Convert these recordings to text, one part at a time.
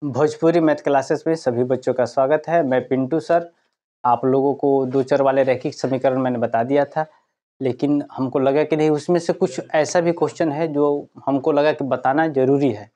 Bhojpuri math classes में सभी बच्चों का स्वागत है। मैं पिंटू सर। आप लोगों को दो चर वाले रैखिक समीकरण मैंने बता दिया था, लेकिन हमको लगा कि नहीं, उसमें से कुछ ऐसा भी क्वेश्चन है जो हमको लगा कि बताना जरूरी है।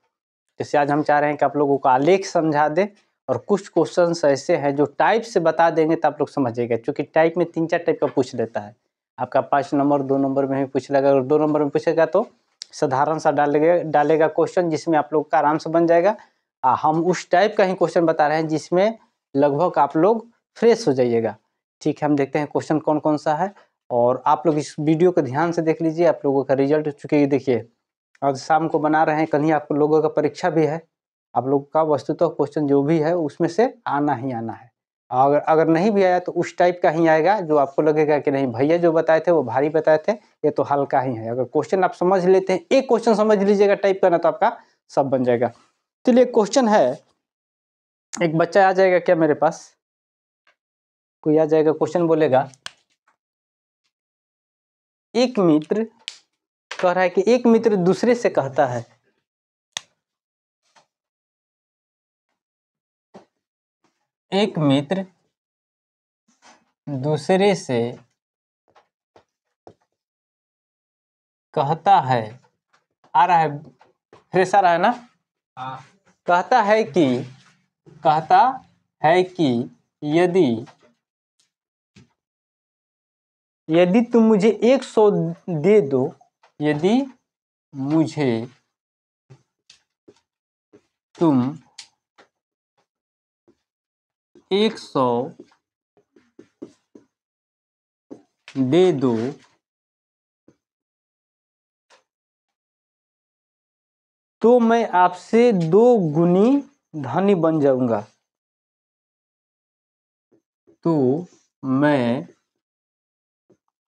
जैसे आज हम चाह रहे हैं कि आप लोगों को आलेख समझा दें, और कुछ क्वेश्चंस ऐसे हैं जो टाइप से बता देंगे तो आप लोग समझिएगा, क्योंकि टाइप में 3-4 टाइप का पूछ लेता है। आपका 5 नंबर 2 नंबर में भी पूछ लेगा, और 2 नंबर में पूछेगा तो साधारण सा डालेगा क्वेश्चन, जिसमें आप लोग का आराम से बन जाएगा। हम उस टाइप का ही क्वेश्चन बता रहे हैं जिसमें लगभग आप लोग फ्रेश हो जाइएगा। ठीक है, हम देखते हैं क्वेश्चन कौन कौन सा है, और आप लोग इस वीडियो को ध्यान से देख लीजिए। आप लोगों का रिजल्ट चुके देखिए, आज शाम को बना रहे हैं, कल ही आप लोगों का परीक्षा भी है। आप लोग का वस्तुतः क्वेश्चन जो भी है उसमें से आना ही आना है। अगर नहीं भी आया तो उस टाइप का ही आएगा जो आपको लगेगा कि नहीं भैया जो बताए थे वो भारी बताए थे, ये तो हल्का ही है। अगर क्वेश्चन आप समझ लेते हैं, एक क्वेश्चन समझ लीजिएगा टाइप करना, तो आपका सब बन जाएगा। चलिए, क्वेश्चन है, एक बच्चा आ जाएगा क्या मेरे पास, कोई आ जाएगा, क्वेश्चन बोलेगा। एक मित्र कह रहा है कि एक मित्र दूसरे से कहता है, एक मित्र दूसरे से कहता है, आ रहा है, फ्रेश आ रहा है ना? हाँ। कहता है कि यदि तुम मुझे 100 दे दो, यदि मुझे तुम 100 दे दो तो मैं आपसे 2 गुनी धनी बन जाऊंगा। तो मैं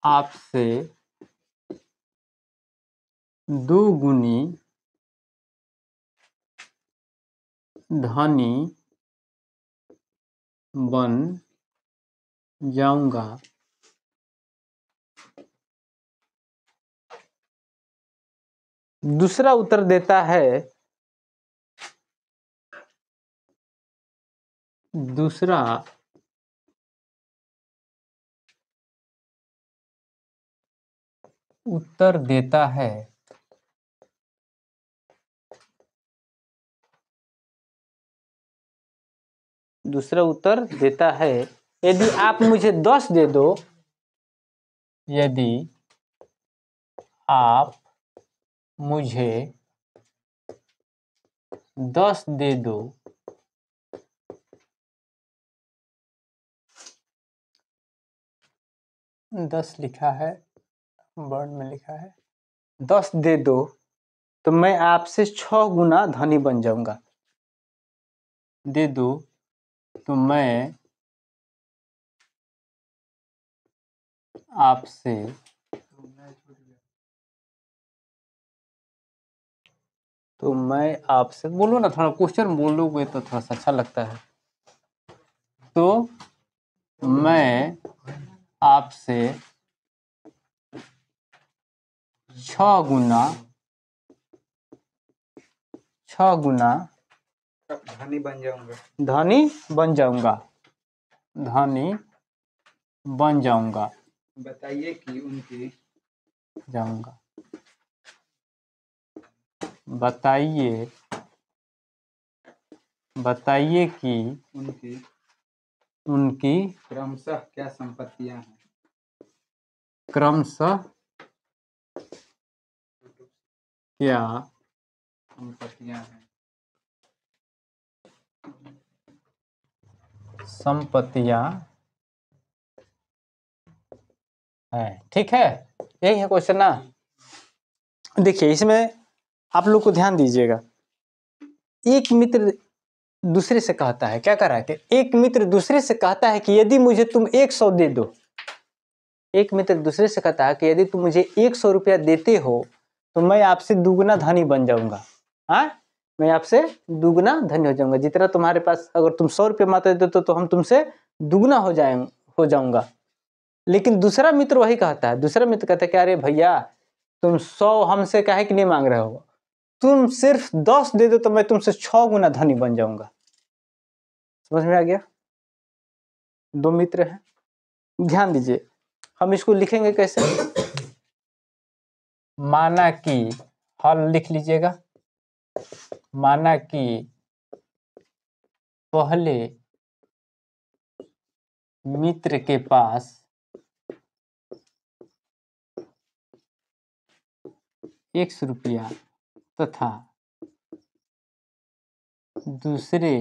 आपसे 2 गुनी धनी बन जाऊंगा। दूसरा उत्तर देता है, दूसरा उत्तर देता है, दूसरा उत्तर देता है, यदि आप मुझे 10 दे दो, यदि आप मुझे 10 दे दो, दस लिखा है, वर्ड में लिखा है 10 दे दो तो मैं आपसे 6 गुना धनी बन जाऊंगा। दे दो तो मैं आपसे बोलो ना, थोड़ा क्वेश्चन बोलोगे तो थोड़ा सा अच्छा लगता है। तो मैं आपसे 6 गुना धनी बन जाऊंगा, बताइए कि उनकी जाऊंगा, बताइए कि उनकी क्रमशः क्या संपत्तियां हैं, क्रमशः क्या संपत्तियां है। ठीक है, यही है क्वेश्चन ना। देखिए, इसमें आप लोग को ध्यान दीजिएगा। एक मित्र दूसरे से कहता है, क्या कर रहा है कि एक मित्र दूसरे से कहता है कि यदि मुझे तुम 100 दे दो। एक मित्र दूसरे से कहता है कि यदि तुम मुझे 100 रुपया देते हो तो मैं आपसे दुगना धनी बन जाऊंगा। हाँ, मैं आपसे दुगना धनी हो जाऊंगा। जितना तुम्हारे पास, अगर तुम 100 रुपये मात्र देते तो हम तुमसे दुगना हो जाऊंगा। लेकिन दूसरा मित्र वही कहता है, दूसरा मित्र कहता है कि अरे भैया, तुम 100 हमसे काहे कि नहीं मांग रहे हो, तुम सिर्फ 10 दे दो तो मैं तुमसे 6 गुना धनी बन जाऊंगा। समझ में आ गया? दो मित्र हैं, ध्यान दीजिए, हम इसको लिखेंगे कैसे? माना कि, हल लिख लीजिएगा, माना कि पहले मित्र के पास ₹1 तथा दूसरे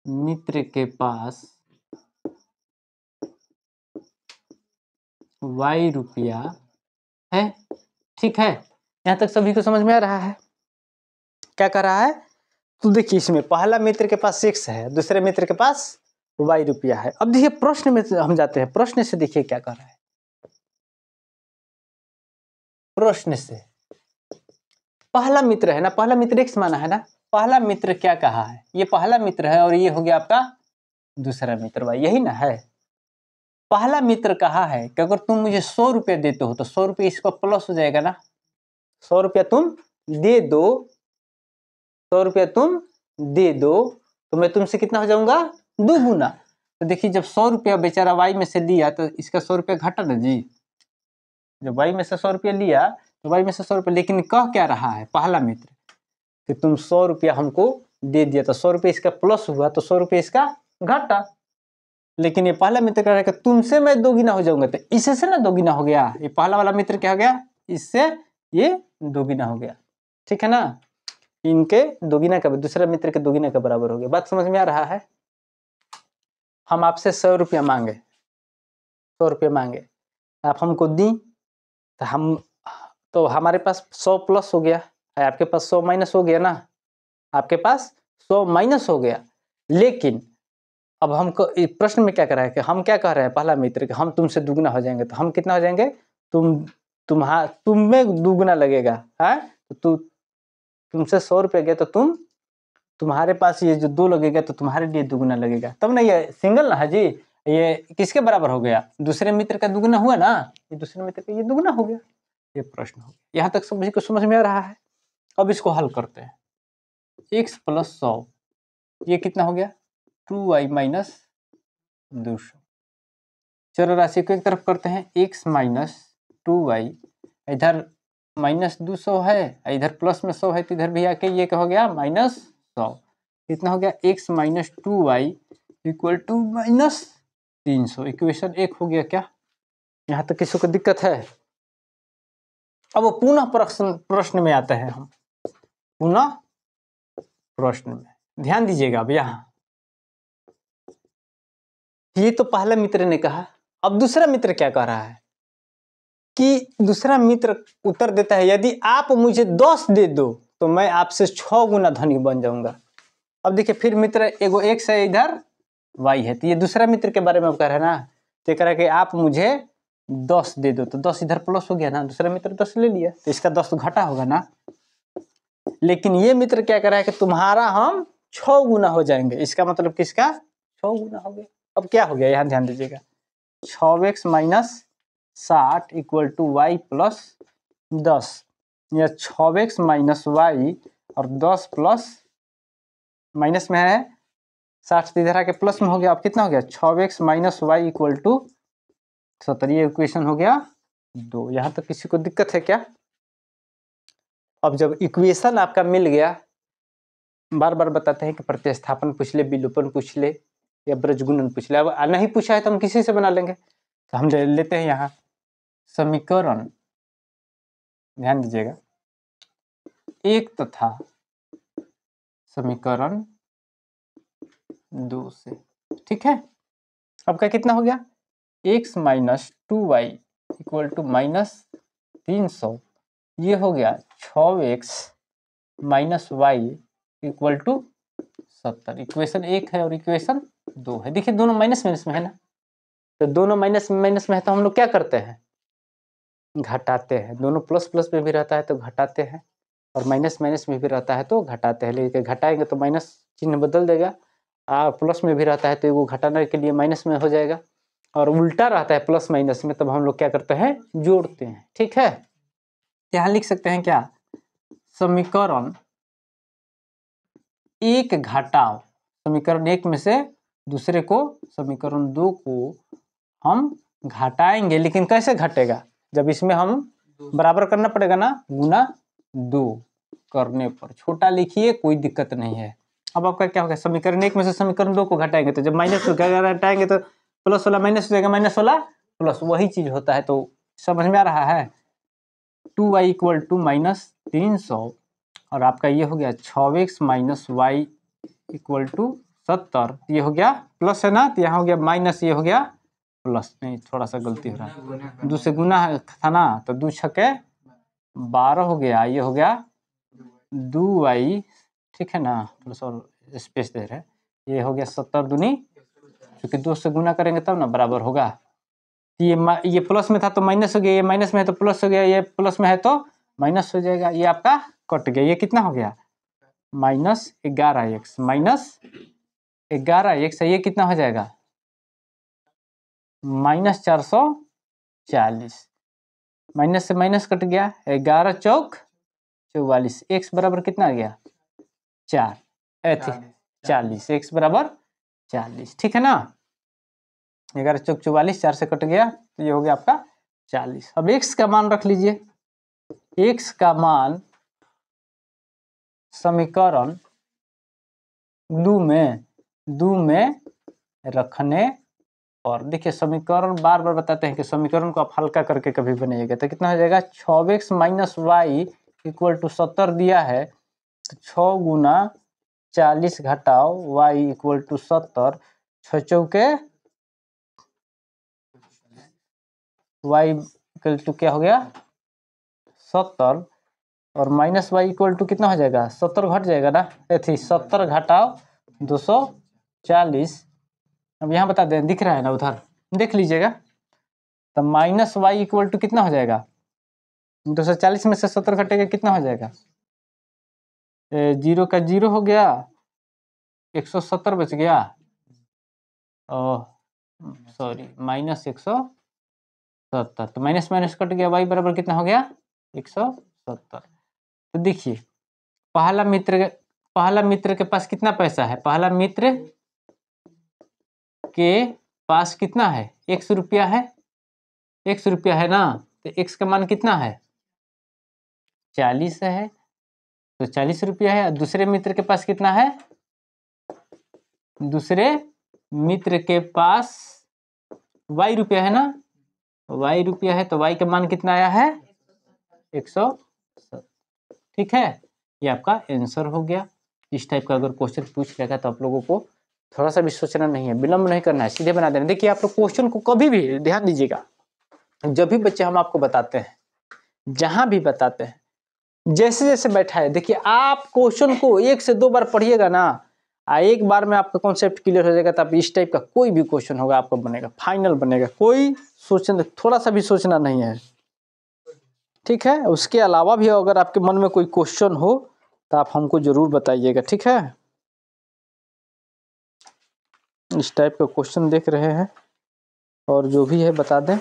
मित्र के पास ₹Y है। ठीक है, यहां तक सभी को समझ में आ रहा है? क्या कर रहा है? तो देखिए, इसमें पहला मित्र के पास X है, दूसरे मित्र के पास ₹Y है। अब देखिए प्रश्न में हम जाते हैं, प्रश्न से देखिए क्या कर रहा है। प्रश्न से पहला मित्र है ना, पहला मित्र X माना है ना, पहला मित्र क्या कहा है? ये पहला मित्र है और ये हो गया आपका दूसरा मित्र Y, यही ना है। पहला मित्र कहा है कि अगर तुम मुझे ₹100 देते हो तो ₹100 इसका प्लस हो जाएगा ना, ₹100 तुम दे दो, ₹100 तुम दे दो तो मैं तुमसे कितना हो जाऊंगा? 2 गुना। तो देखिए, जब ₹100 बेचारा Y में से लिया तो इसका ₹100 घटा ना जी। जब Y में से ₹100 लिया तो Y में से ₹100, लेकिन कह क्या रहा है पहला मित्र कि तुम ₹100 हमको दे दिया तो ₹100 इसका प्लस हुआ तो ₹100 इसका घटा। लेकिन ये पहला मित्र कह रहा है कि तुमसे मैं 2 गुना हो जाऊंगा, तो इससे ना 2 गुना हो गया। ये पहला वाला मित्र क्या हो गया? इससे ये 2 गुना हो गया। ठीक है ना, इनके 2 गुना का, दूसरा मित्र के 2 गुना के बराबर हो गया। बात समझ में आ रहा है? हम आपसे ₹100 मांगे, ₹100 मांगे, आप हमको दी तो हमारे पास 100 प्लस हो गया, आपके पास 100 माइनस हो गया ना, आपके पास 100 माइनस हो गया। लेकिन अब हमको प्रश्न में क्या कर रहा है कि हम क्या कह रहे हैं पहला मित्र कि हम तुमसे दुगना हो जाएंगे, तो हम कितना हो जाएंगे? तुम में दुगना लगेगा है, तो तुमसे ₹100 गया तो तुम्हारे पास ये जो 2 लगेगा तो तुम्हारे लिए दुगना लगेगा, तब ना ये सिंगल ना है जी। ये किसके बराबर हो गया? दूसरे मित्र का दुगना हुआ ना, ये दूसरे मित्र का ये दुगना हो गया। ये प्रश्न हो गया, यहाँ तक सभी को समझ में आ रहा है? अब इसको हल करते हैं। x + 100 ये कितना हो गया? 2y - 200। चलो राशि को एक तरफ करते हैं, x - 2y, इधर -200 है, इधर प्लस में 100 है, तो इधर भी आके ये क्या हो गया? -100। कितना हो गया? x - 2y = -300। इक्वेशन 1 हो गया क्या? यहाँ तक किसी को दिक्कत है? अब वो पुनः प्रश्न में आते हैं हम, पुनः प्रश्न में ध्यान दीजिएगा। अब यहाँ ये तो पहला मित्र ने कहा, अब दूसरा मित्र क्या कह रहा है कि दूसरा मित्र उत्तर देता है, यदि आप मुझे 10 दे दो तो मैं आपसे 6 गुना धनी बन जाऊंगा। अब देखिए, फिर मित्र एगो X है, इधर Y है, तो ये दूसरा मित्र के बारे में कह रहा है ना, तो कह रहा है कि आप मुझे 10 दे दो, तो 10 इधर प्लस हो गया ना, दूसरा मित्र 10 ले लिया तो इसका 10 तो घटा होगा ना। लेकिन ये मित्र क्या कर रहा है कि तुम्हारा हम 6 गुना हो जाएंगे, इसका मतलब किसका? 6 गुना हो गया। अब क्या हो गया, यहाँ ध्यान दीजिएगा, 6x - 60 = y + 10, या 6x - y और 10 प्लस माइनस में है 60 इधर आके प्लस में हो गया। अब कितना हो गया? 6x - y = 70। ये इक्वेशन हो गया 2। यहाँ तक किसी को दिक्कत है क्या? अब जब इक्वेशन आपका मिल गया, बार बार बताते हैं कि प्रतिस्थापन पूछ ले, विलोपन पूछ ले या ब्रजगुणन पूछ ले। अब नहीं पूछा है तो हम किसी से बना लेंगे, तो हम लेते हैं यहाँ समीकरण, ध्यान दीजिएगा, 1 तथा समीकरण 2 से। ठीक है, अब का कितना हो गया? x - 2y = -300, ये हो गया 6x - y = 70। इक्वेशन 1 है और इक्वेशन 2 है। देखिए दोनों माइनस माइनस में है ना, तो दोनों माइनस माइनस में है तो हम लोग क्या करते हैं? घटाते हैं। दोनों प्लस प्लस में भी रहता है तो घटाते हैं, और माइनस माइनस में भी रहता है तो घटाते हैं। लेकिन घटाएंगे तो माइनस चिन्ह बदल देगा, प्लस में भी रहता है तो वो घटाने के लिए माइनस में हो जाएगा, और उल्टा रहता है प्लस माइनस में, तब हम लोग क्या करते हैं? जोड़ते हैं। ठीक है, यहाँ लिख सकते हैं क्या, समीकरण एक घटाव समीकरण एक में से दूसरे को समीकरण दो को हम घटाएंगे, लेकिन कैसे घटेगा, जब इसमें हम बराबर करना पड़ेगा ना, गुना दो करने पर। छोटा लिखिए, कोई दिक्कत नहीं है। अब आपका क्या होगा, समीकरण एक में से समीकरण दो को घटाएंगे, तो जब माइनस घटाएंगे तो प्लस वाला माइनस हो जाएगा, माइनस वाला प्लस, वही चीज होता है। तो समझ में आ रहा है, 2y इक्वल टू माइनस 300 और आपका ये हो गया 6x minus y equal to 70। ये हो गया प्लस है ना, तो यहाँ हो गया माइनस, ये हो गया प्लस। नहीं, थोड़ा सा गलती हो रहा है, 2 से गुना था ना, तो 2 छके 12 हो गया, ये हो गया 2y, ठीक है ना, थोड़ा सा स्पेस दे रहे हैं, ये हो गया 70 दूनी, क्योंकि 2 से गुना करेंगे तब ना बराबर होगा। ये प्लस में था तो माइनस हो गया, ये माइनस में है तो प्लस हो गया, ये प्लस में है तो माइनस हो जाएगा, ये आपका कट गया। ये कितना हो गया, माइनस 11x, माइनस 11x, ये कितना हो जाएगा, माइनस 440, माइनस से माइनस कट गया, 11 चौक 44, x बराबर कितना आ गया, 4, 40, x बराबर 40, ठीक है ना। 11 चौक 44, 4 से कट गया, तो ये हो गया आपका 40। अब x का मान रख लीजिए, x का मान समीकरण दो में रखने और, देखिए समीकरण बार बार बताते हैं कि समीकरण को आप हल्का करके कभी बनाइएगा, तो कितना हो जाएगा, 6x minus y equal to 70 दिया है, तो 6 गुना 40 घटाओ y इक्वल टू 70, 6 चौके y इक्वल टू क्या हो गया 70, और माइनस वाई इक्वल टू कितना हो जाएगा, 70 घट जाएगा ना, 70 घटाओ 240। अब यहाँ बता दें, दिख रहा है ना, उधर देख लीजिएगा, तो माइनस वाई इक्वल टू कितना हो जाएगा, 240 में से 70 घटेगा, कितना हो जाएगा, 0 का 0 हो गया, 170 बच गया, सॉरी माइनस 170, तो माइनस माइनस कट गया, वाई बराबर कितना हो गया 170। तो देखिए पहला मित्र के पास कितना पैसा है, पहला मित्र के पास कितना है, 100 रुपया है, 100 रुपया है ना, तो x का मान कितना है 40 है, तो 40 रुपया है। दूसरे मित्र के पास कितना है, दूसरे मित्र के पास y रुपया है ना, y रुपया है, तो y का मान कितना आया है 170, ठीक है। ये आपका आंसर हो गया। इस टाइप का अगर क्वेश्चन पूछ लेगा तो आप लोगों को थोड़ा सा भी सोचना नहीं है, विलंब नहीं करना है, सीधे बना देना। देखिए आप लोग क्वेश्चन को कभी भी ध्यान दीजिएगा, जब भी बच्चे हम आपको बताते हैं, जहां भी बताते हैं, जैसे जैसे बैठा है, देखिए आप क्वेश्चन को 1 से 2 बार पढ़िएगा ना, एक बार में आपका कॉन्सेप्ट क्लियर हो जाएगा, तो आप इस टाइप का कोई भी क्वेश्चन होगा आपका बनेगा, फाइनल बनेगा, कोई सोचना, थोड़ा सा भी सोचना नहीं है, ठीक है। उसके अलावा भी अगर आपके मन में कोई क्वेश्चन हो तो आप हमको जरूर बताइएगा, ठीक है। इस टाइप का क्वेश्चन देख रहे हैं और जो भी है बता दें।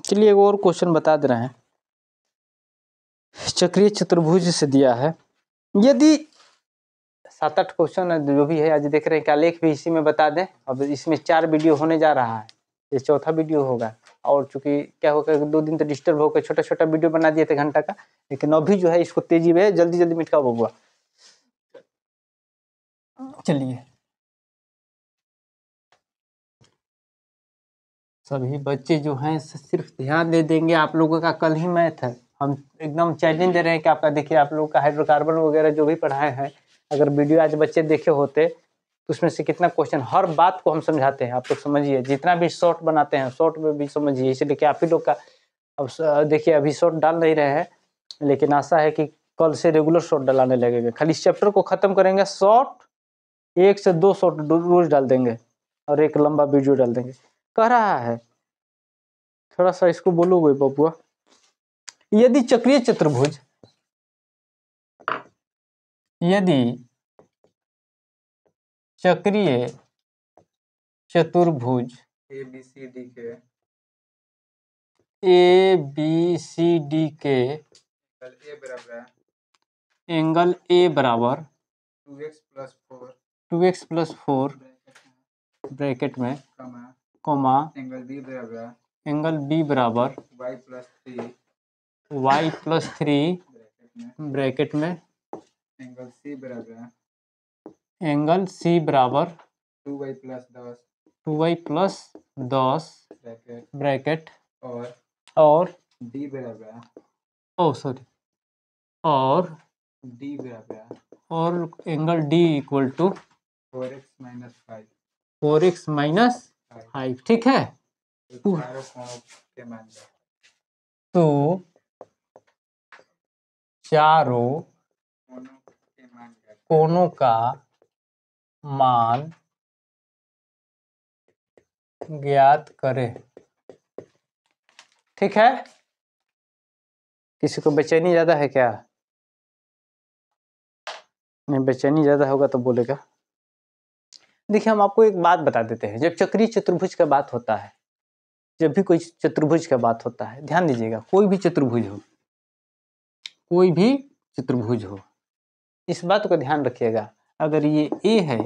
चलिए एक और क्वेश्चन बता दे रहे हैं, चक्रीय चतुर्भुज से दिया है, यदि 7-8 क्वेश्चन जो भी है आज देख रहे हैं, क्या लेख भी इसी में बता दें। अब इसमें 4 वीडियो होने जा रहा है, ये चौथा वीडियो होगा, और चूंकि क्या होगा 2 दिन तो डिस्टर्ब होकर छोटा छोटा वीडियो बना दिए थे घंटा का, लेकिन अभी जो है इसको तेजी में जल्दी जल्दी मिटका बबुआ। चलिए सभी बच्चे जो हैं सिर्फ ध्यान दे देंगे, आप लोगों का कल ही मैथ है, हम एकदम चैलेंज दे रहे हैं कि आपका देखिए आप लोगों का हाइड्रोकार्बन वगैरह जो भी पढ़ाए हैं, अगर वीडियो आज बच्चे देखे होते तो उसमें से कितना क्वेश्चन, हर बात को हम समझाते हैं, आप लोग समझिए, जितना भी शॉर्ट बनाते हैं शॉर्ट में भी समझिए, इसलिए कि आप ही लोग का अब देखिए अभी शॉर्ट डाल नहीं रहे हैं, लेकिन आशा है कि कल से रेगुलर शॉर्ट डालने लगेंगे। खाली इस चैप्टर को खत्म करेंगे, शॉर्ट 1 से 2 शॉर्ट रोज डाल देंगे और एक लंबा वीडियो डाल देंगे, कह रहा है। थोड़ा सा इसको बोलोगे बबुआ। यदि चक्रीय चतुर्भुज, यदि चक्रीय चतुर्भुज ए बी सी डी के एंगल ए बराबर 2x + 4 ब्रैकेट में कमा कोमा एंगल बी बराबर y + 3 ब्रैकेट में एंगल c बराबर 2y + 10 ब्रैकेट और D और angle D equal to 4x - 5। ठीक है, तो चारों कोनों का मान ज्ञात करें। ठीक है, किसी को बेचैनी ज्यादा है क्या? नहीं, बेचैनी ज्यादा होगा तो बोलेगा। देखिए, हम आपको एक बात बता देते हैं। जब चक्रीय चतुर्भुज का बात होता है, जब भी कोई चतुर्भुज का बात होता है, ध्यान दीजिएगा, कोई भी चतुर्भुज हो, इस बात को ध्यान रखिएगा। अगर ये A है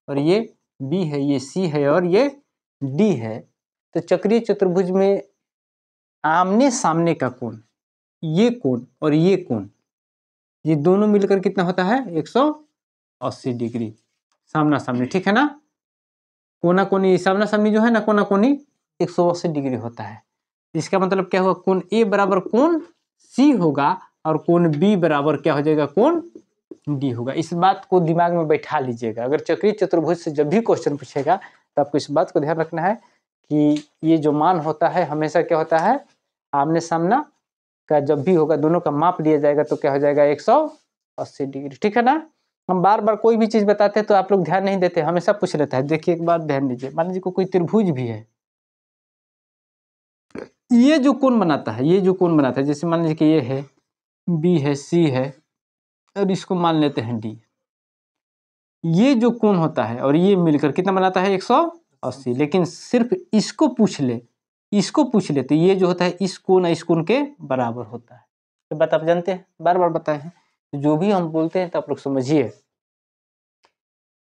और ये B है, ये C है और ये D है, तो चक्रीय चतुर्भुज में आमने सामने का कोण, ये कोण और ये कोण, ये दोनों मिलकर कितना होता है? 180 डिग्री सामना सामनी। ठीक है ना, कोना कोनी सामना सामनी जो है ना, कोना कोनी 180 डिग्री होता है। इसका मतलब क्या हुआ? कोण A बराबर कोण C होगा और कोण B बराबर क्या हो जाएगा? कोण D होगा। इस बात को दिमाग में बैठा लीजिएगा। अगर चक्रीय चतुर्भुज से जब भी क्वेश्चन पूछेगा तो आपको इस बात को ध्यान रखना है कि ये जो मान होता है हमेशा क्या होता है? आमने सामना का जब भी होगा, दोनों का माप लिया जाएगा तो क्या हो जाएगा? 180 डिग्री। ठीक है ना। हम बार बार कोई भी चीज बताते हैं तो आप लोग ध्यान नहीं देते, हमेशा पूछ लेता है। देखिए, एक बात ध्यान दीजिए, मान लीजिए कोई त्रिभुज भी है, ये जो कोण बनाता है, जैसे मान लीजिए कि ये है, B है, C है और इसको मान लेते हैं D। ये जो कोण होता है और ये मिलकर कितना बनाता है? 180। लेकिन सिर्फ इसको पूछ ले तो ये जो होता है इस कोण के बराबर होता है। ये बात आप जानते हैं, बार बार बताए हैं। तो जो भी हम बोलते हैं तो आप लोग समझिए।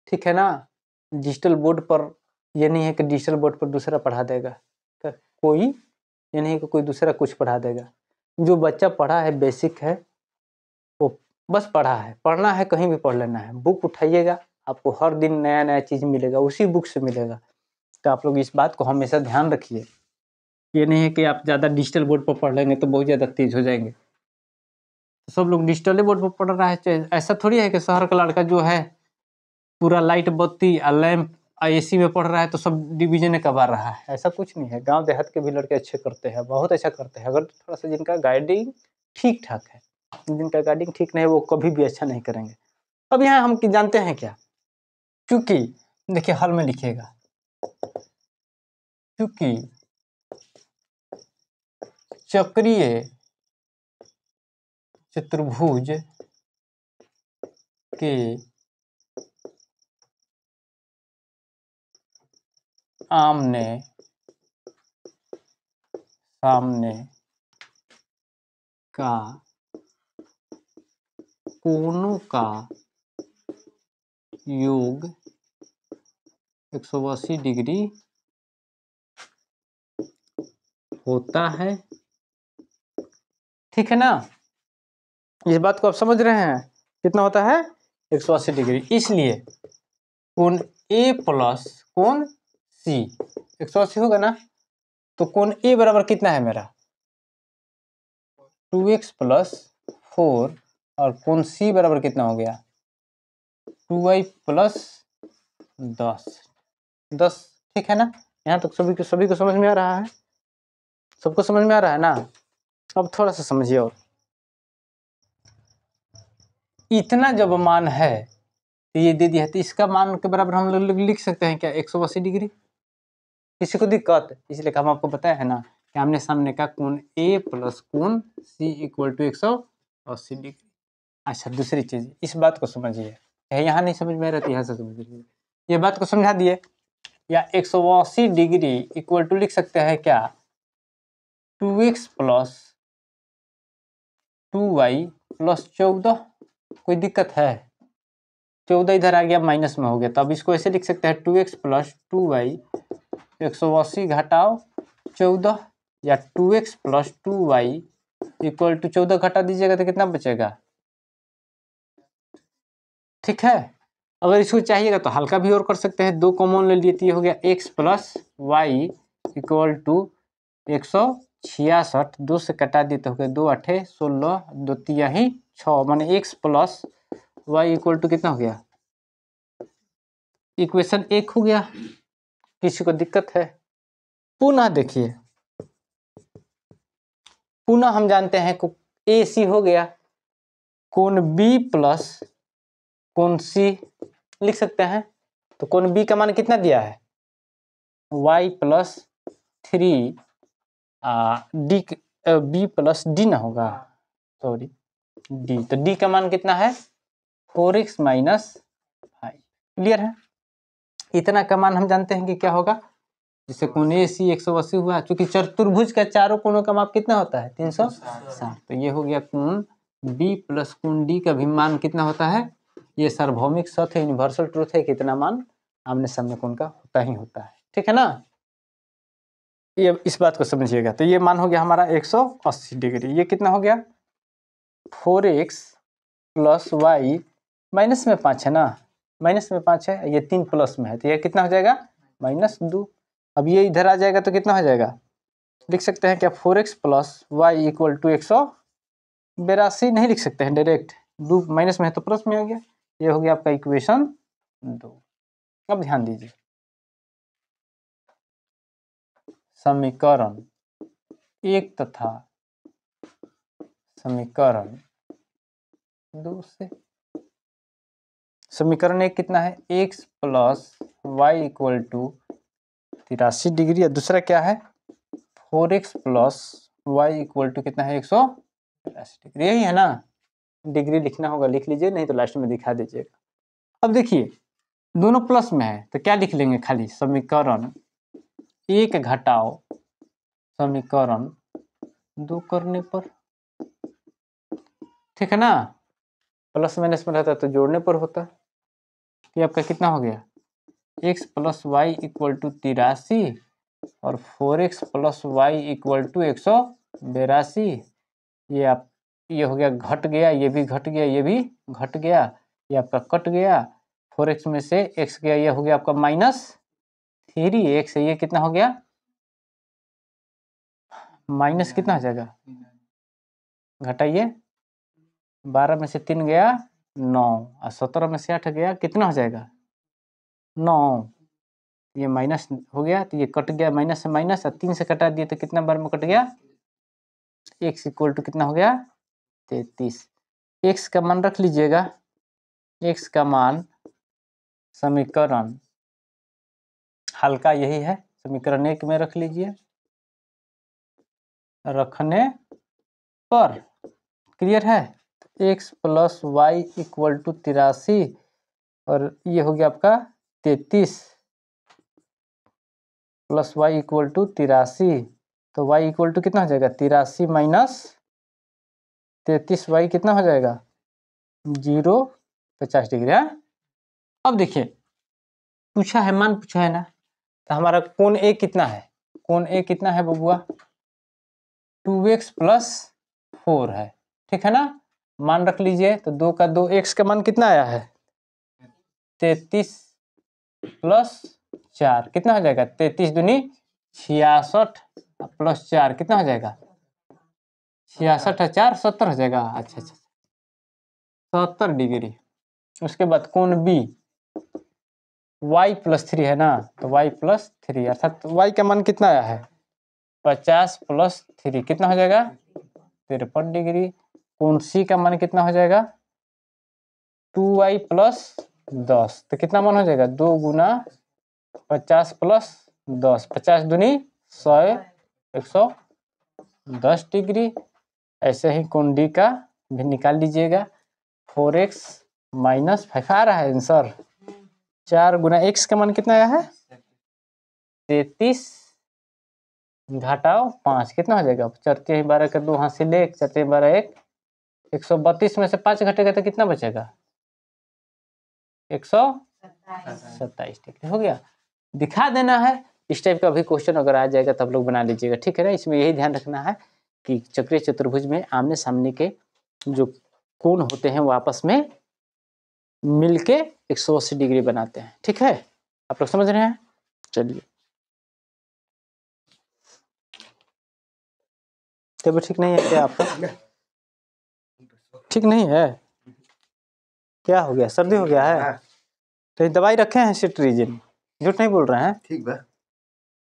ठीक है ना। डिजिटल बोर्ड पर ये नहीं है कि डिजिटल बोर्ड पर दूसरा पढ़ा देगा तो कोई, ये नहीं कि कोई दूसरा कुछ पढ़ा देगा। जो बच्चा पढ़ा है, बेसिक है, वो बस पढ़ा है, पढ़ना है कहीं भी पढ़ लेना है। बुक उठाइएगा, आपको हर दिन नया नया चीज मिलेगा, उसी बुक से मिलेगा। तो आप लोग इस बात को हमेशा ध्यान रखिए। ये नहीं है कि आप ज़्यादा डिजिटल बोर्ड पर पढ़ लेंगे तो बहुत ज़्यादा तेज हो जाएंगे। तो सब लोग डिजिटल बोर्ड पर पढ़ रहा है, ऐसा थोड़ी है कि शहर का लड़का जो है पूरा लाइट बत्ती लैंप AC में पढ़ रहा है तो सब डिवीजन कमा रहा है। ऐसा कुछ नहीं है। गांव देहात के भी लड़के अच्छे करते हैं, बहुत अच्छा करते हैं। अगर थोड़ा सा जिनका गाइडिंग ठीक ठाक है, जिनका गाइडिंग ठीक नहीं है, वो कभी भी अच्छा नहीं करेंगे। अब यहाँ हम जानते हैं क्या? क्योंकि देखिए, हल में लिखिएगा, क्योंकि चक्रीय चतुर्भुज के आमने सामने का कोनों का योग 180 डिग्री होता है। ठीक है ना। इस बात को आप समझ रहे हैं? कितना होता है? 180 डिग्री। इसलिए कोण A प्लस कोण C 180 होगा ना, तो कोण A बराबर कितना है मेरा? 2x + 4 और कोण C बराबर कितना हो गया? 2y + 10। ठीक है ना। यहाँ तक सभी को समझ में आ रहा है? सबको समझ में आ रहा है ना? अब थोड़ा सा समझिए। और इतना जब मान है तो ये दे दिया है, तो इसका मान के बराबर हम लोग लिख सकते हैं क्या? 180 डिग्री। किसी को दिक्कत? इसलिए हम आपको बताया है ना कि आमने सामने का कोण ए प्लस कोण सी इक्वल टू 180 डिग्री। अच्छा, दूसरी चीज इस बात को समझिए, यहाँ नहीं समझ में रहती, यहाँ से समझ लीजिए। ये बात को समझा दिए, या 180 डिग्री इक्वल टू लिख सकते हैं क्या, 2x प्लस 2y प्लस 14। कोई दिक्कत है? 14 इधर आ गया माइनस में हो गया, तो अब इसको ऐसे लिख सकते हैं 2x प्लस 2y 180 घटाओ 14, या 2x plus 2y equal to 14 घटा दीजिएगा तो कितना बचेगा। ठीक है, अगर इसको चाहिएगा तो हल्का भी और कर सकते हैं, 2 कॉमन ले लिए तो ये हो गया x plus y equal to 166, 2 से कटा दिए तो हो गया 2 8 16, 2 3 6, माने x plus y equal to कितना हो गया, इक्वेशन 1 हो गया। किसी को दिक्कत है? पुनः देखिए, पुनः हम जानते हैं ए सी हो गया, कोण बी प्लस कोण सी लिख सकते हैं, तो कोण बी का मान कितना दिया है, y plus 3 D, B plus D ना होगा, सॉरी डी, तो डी का मान कितना है 4x माइनस 5। क्लियर है? इतना का मान हम जानते हैं कि क्या होगा, जिससे कोण ए सी 180 हुआ, क्योंकि चतुर्भुज का चारों कोणों का माप कितना होता है 360, तो ये हो गया कोण बी प्लस कोण डी का भी मान कितना होता है, ये सार्वभौमिक सत्य है, यूनिवर्सल ट्रूथ है, कितना मान आमने सामने कोण का होता ही होता है। ठीक है ना, ये इस बात को समझिएगा। तो ये मान हो गया हमारा 180 डिग्री, ये कितना हो गया 4x प्लस वाई, माइनस में 5 है ना, माइनस में 5 है, ये 3 प्लस में है, तो ये कितना हो जाएगा -2। अब ये इधर आ जाएगा तो कितना हो जाएगा, लिख सकते हैं क्या 4x plus y equal to 182, नहीं लिख सकते हैं डायरेक्ट, 2 माइनस में है तो प्लस में हो गया, ये हो गया आपका इक्वेशन 2। अब ध्यान दीजिए, समीकरण 1 तथा समीकरण 2 से, समीकरण 1 कितना है, x plus y equal to 83 degree, और दूसरा क्या है 4x plus y equal to कितना है 183 डिग्री, यही है ना। डिग्री लिखना होगा लिख लीजिए, नहीं तो लास्ट में दिखा दीजिएगा। अब देखिए दोनों प्लस में है तो क्या लिख लेंगे, खाली समीकरण 1 घटाओ समीकरण 2 करने पर, ठीक है ना, प्लस माइनस में रहता तो जोड़ने पर होता। तो आपका कितना हो गया x plus y equal to 83 और 4x plus y equal to 182, ये आप ये हो गया घट गया, ये भी घट गया, ये भी घट गया, ये आपका कट गया, 4x में से x गया, ये हो गया आपका -3, x है, ये कितना हो गया माइनस कितना हो जाएगा, घटाइए 12 में से 3 गया 9, और 17 में से 8 गया कितना हो जाएगा 9, ये माइनस हो गया तो ये कट गया, माइनस से माइनस, और 3 से कटा दिए तो कितना बार में कट गया, x इक्वल टू कितना हो गया 33। x का मान रख लीजिएगा, x का मान समीकरण हल्का यही है, समीकरण 1 में रख लीजिए, रखने पर क्लियर है, x plus y equal to 83 और ये हो गया आपका 33 प्लस वाई इक्वल टू 83, तो y इक्वल टू कितना हो जाएगा 83 माइनस 33, वाई कितना हो जाएगा 0 50 डिग्री। अब देखिए पूछा है, मान पूछा है ना, तो हमारा कोण ए कितना है, कोण ए कितना है बबुआ 2x प्लस 4 है, ठीक है ना, मान रख लीजिए, तो 2 का 2, x का मान कितना आया है 33 प्लस 4 कितना हो जाएगा 33 दूनी 66 प्लस 4 कितना हो जाएगा 66 है 4 70 हो जाएगा। अच्छा 70 डिग्री। उसके बाद कोण बी y प्लस 3 है ना, तो y प्लस 3 अर्थात y का मान कितना आया है 50 प्लस 3 कितना हो जाएगा 53 डिग्री। कोण सी का मान कितना हो जाएगा 2y प्लस 10, तो कितना मान हो जाएगा 2 गुना 50 प्लस 10, 50 दूनी 100 110 डिग्री। ऐसे ही कोण डी का भी निकाल लीजिएगा। 4x माइनस 5 आ रहा है आंसर। 4 गुना x का मान कितना आया है? 33 घटाओ 5 कितना हो जाएगा? 4 12 का 2 हाथ से ले, 4 12 1, 132 में से 5 घटेगा तो कितना बचेगा? 127 डिग्री हो गया। दिखा देना है। इस टाइप का भी क्वेश्चन अगर आ जाएगा तब लोग बना लीजिएगा, ठीक है ना। इसमें यही ध्यान रखना है कि चक्रीय चतुर्भुज में आमने सामने के जो कोण होते हैं वो आपस में मिलके 180 डिग्री बनाते हैं, ठीक है। आप लोग समझ रहे हैं? चलिए, तबियत ठीक नहीं है क्या आपका? ठीक नहीं है? क्या हो गया? सर्दी हो गया है? तो दवाई रखे हैं सिट्रीजिन, झूठ नहीं बोल रहे हैं? ठीक बा।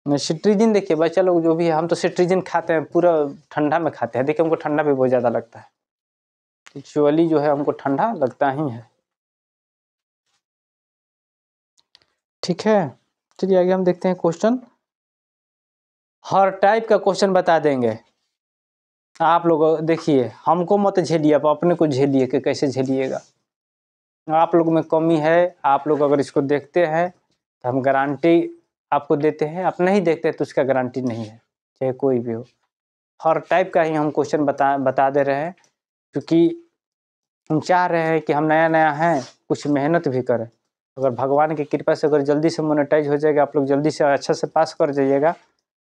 सिट्रीजिन देखिए बच्चा लोग जो भी है, हम तो सिट्रीजिन खाते हैं पूरा ठंडा में खाते हैं। देखिए हमको ठंडा भी बहुत ज़्यादा लगता है, एक्चुअली जो है हमको ठंडा लगता ही है, ठीक है। चलिए आगे हम देखते हैं क्वेश्चन। हर टाइप का क्वेश्चन बता देंगे आप लोग। देखिए हमको मत झेलिए, आप अपने को झेलिए कि कैसे झेलिएगा। आप लोग में कमी है, आप लोग अगर इसको देखते हैं तो हम गारंटी आपको देते हैं, आप नहीं देखते तो उसका गारंटी नहीं है, चाहे कोई भी हो। हर टाइप का ही हम क्वेश्चन बता दे रहे हैं, क्योंकि हम चाह रहे हैं कि हम नया नया हैं, कुछ मेहनत भी करें। अगर भगवान की कृपा से अगर जल्दी से मोनेटाइज हो जाएगा, आप लोग जल्दी से अच्छा से पास कर जाइएगा,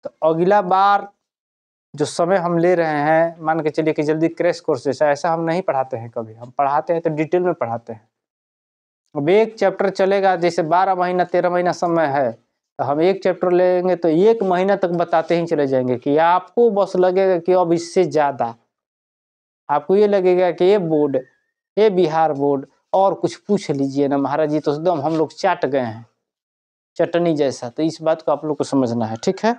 तो अगला बार जो समय हम ले रहे हैं, मान के चलिए कि जल्दी क्रैश कोर्स जैसा, ऐसा हम नहीं पढ़ाते हैं कभी। हम पढ़ाते हैं तो डिटेल में पढ़ाते हैं। अब एक चैप्टर चलेगा, जैसे 12 महीना 13 महीना समय है, तो हम एक चैप्टर लेंगे तो 1 महीना तक बताते ही चले जाएंगे कि आपको बस लगेगा कि अब इससे ज़्यादा आपको ये लगेगा कि ये बोर्ड, ये बिहार बोर्ड, और कुछ पूछ लीजिए ना महाराज जी तो एकदम हम लोग चाट गए हैं, चटनी जैसा। तो इस बात को आप लोग को समझना है, ठीक है।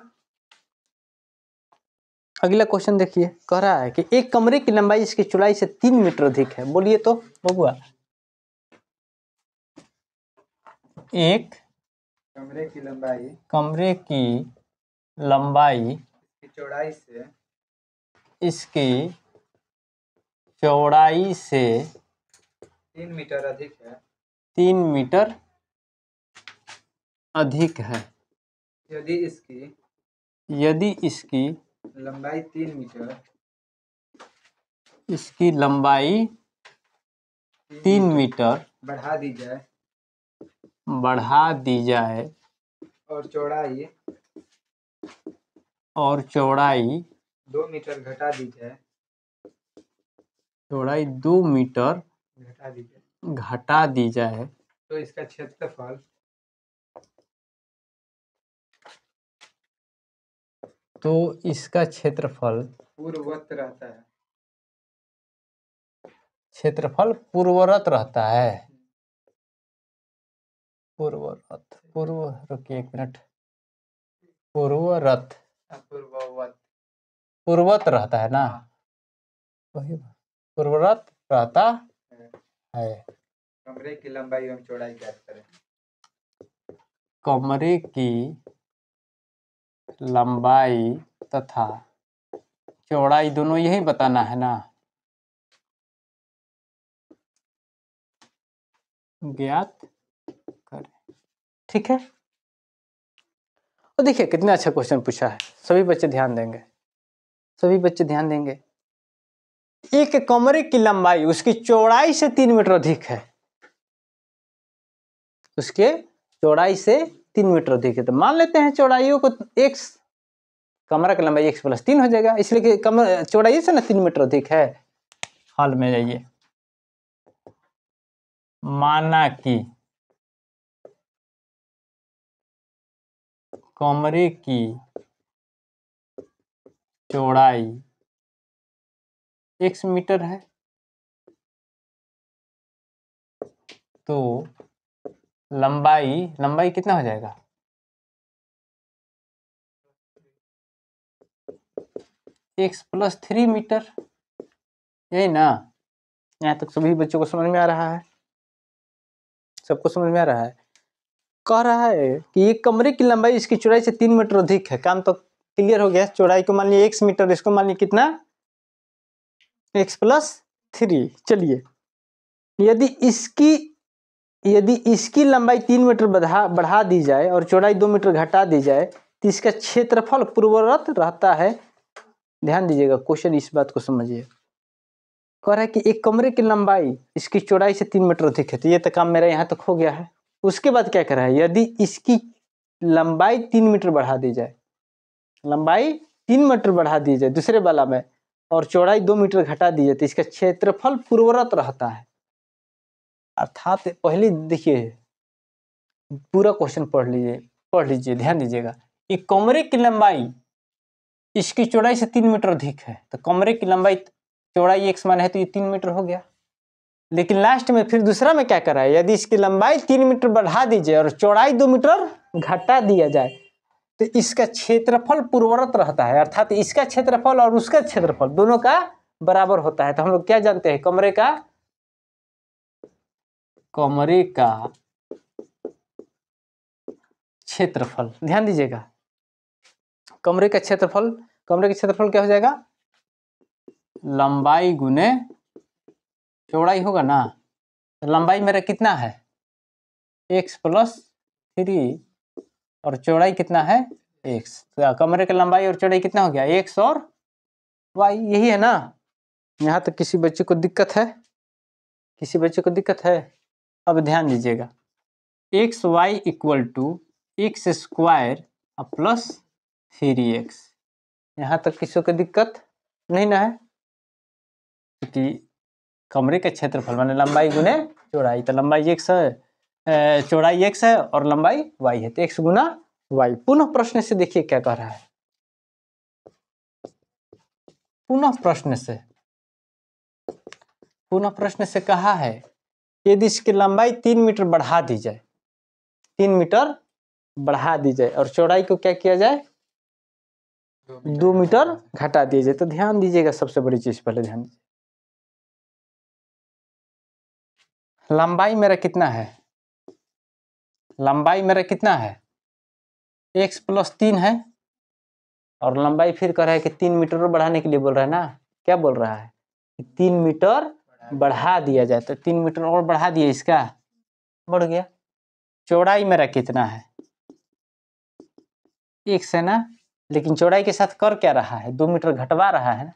अगला क्वेश्चन देखिए, कह रहा है कि एक कमरे की लंबाई इसकी चौड़ाई से 3 मीटर अधिक है। बोलिए तो बबुआ। एक कमरे की लंबाई चौड़ाई से इसकी चौड़ाई से 3 मीटर अधिक है। 3 मीटर अधिक है। यदि इसकी लंबाई 3 मीटर, इसकी लंबाई 3 मीटर बढ़ा दी जाए और चौड़ाई 2 मीटर घटा दी जाए, चौड़ाई 2 मीटर घटा दी जाए तो इसका क्षेत्रफल पूर्ववत रहता है। क्षेत्रफल पूर्ववत रहता है। रुकिए 1 मिनट। पूर्ववत रहता है ना, वही पूर्ववत रहता है। कमरे की लंबाई एवं चौड़ाई ज्ञात करें। कमरे की लंबाई तथा चौड़ाई दोनों यही बताना है ना, ज्ञात करें, ठीक है। और देखिए कितना अच्छा क्वेश्चन पूछा है, सभी बच्चे ध्यान देंगे। एक कमरे की लंबाई उसकी चौड़ाई से 3 मीटर अधिक है, उसके चौड़ाई से 3 मीटर अधिक है। तो मान लेते हैं चौड़ाइयों को x, कमरा की लंबाई x + 3 हो जाएगा, इसलिए कि कमरा चौड़ाई से ना 3 मीटर अधिक है। हल में जाइए। माना कि कमरे की चौड़ाई x मीटर है, तो लंबाई कितना हो जाएगा? x + 3 मीटर, यही ना। यहाँ तक सभी बच्चों को समझ में आ रहा है? सबको समझ में आ रहा है? कह रहा है कि एक कमरे की लंबाई इसकी चौड़ाई से 3 मीटर अधिक है। काम तो क्लियर हो गया। चौड़ाई को मान लिया x मीटर, इसको मान लिया कितना x प्लस 3। चलिए यदि इसकी लंबाई 3 मीटर बढ़ा दी जाए और चौड़ाई 2 मीटर घटा दी जाए तो इसका क्षेत्रफल पूर्ववत रहता है। ध्यान दीजिएगा, क्वेश्चन इस बात को समझिए। कह रहा है कि एक कमरे की लंबाई इसकी चौड़ाई से 3 मीटर अधिक है, तो ये तो काम मेरा यहाँ तक हो गया है। उसके बाद क्या कर रहा है, यदि इसकी लंबाई 3 मीटर बढ़ा दी जाए, लंबाई 3 मीटर बढ़ा दी जाए दूसरे वाला में, और चौड़ाई 2 मीटर घटा दी जाए तो इसका क्षेत्रफल पूर्ववत रहता है। अर्थात पहले देखिए पूरा क्वेश्चन पढ़ लीजिए, ध्यान दीजिएगा। एक कमरे की लंबाई इसकी चौड़ाई से 3 मीटर अधिक है, तो कमरे की लंबाई चौड़ाई x मान है तो ये 3 मीटर हो गया। लेकिन लास्ट में फिर दूसरा में क्या कर रहा है, यदि इसकी लंबाई 3 मीटर बढ़ा दी जाए और चौड़ाई 2 मीटर घटा दिया जाए तो इसका क्षेत्रफल पूर्ववत रहता है। अर्थात इसका क्षेत्रफल और उसका क्षेत्रफल दोनों का बराबर होता है। तो हम लोग क्या जानते हैं, कमरे का क्षेत्रफल, ध्यान दीजिएगा, कमरे का क्षेत्रफल क्या हो जाएगा, लंबाई गुने चौड़ाई होगा ना। तो लंबाई मेरा कितना है x प्लस 3 और चौड़ाई कितना है x, तो कमरे का लंबाई और चौड़ाई कितना हो गया x और y, यही है ना। यहाँ तक किसी बच्चे को दिक्कत है? अब ध्यान दीजिएगा, x y equal to x square plus 3x, यहाँ तक किसी को दिक्कत नहीं ना है, क्योंकि कमरे का क्षेत्रफल माने लंबाई गुने चौड़ाई, तो लंबाई x है, चौड़ाई x है और लंबाई y है, तो x गुना y। पुनः प्रश्न से देखिए क्या कह रहा है, पुनः प्रश्न से कहा है यदि इसकी लंबाई 3 मीटर बढ़ा दी जाए, 3 मीटर बढ़ा दी जाए और चौड़ाई को क्या किया जाए 2 मीटर घटा दिया जाए। तो ध्यान दीजिएगा, सबसे बड़ी चीज पहले ध्यान दीजिए, लंबाई मेरा कितना है x प्लस 3 है, और लंबाई फिर कह रहा है कि 3 मीटर बढ़ाने के लिए बोल रहा है ना। क्या बोल रहा है कि 3 मीटर बढ़ा दिया जाए, तो 3 मीटर और बढ़ा दिया, इसका बढ़ गया। चौड़ाई मेरा कितना है x है ना, लेकिन चौड़ाई के साथ कर क्या रहा है 2 मीटर घटवा रहा है ना,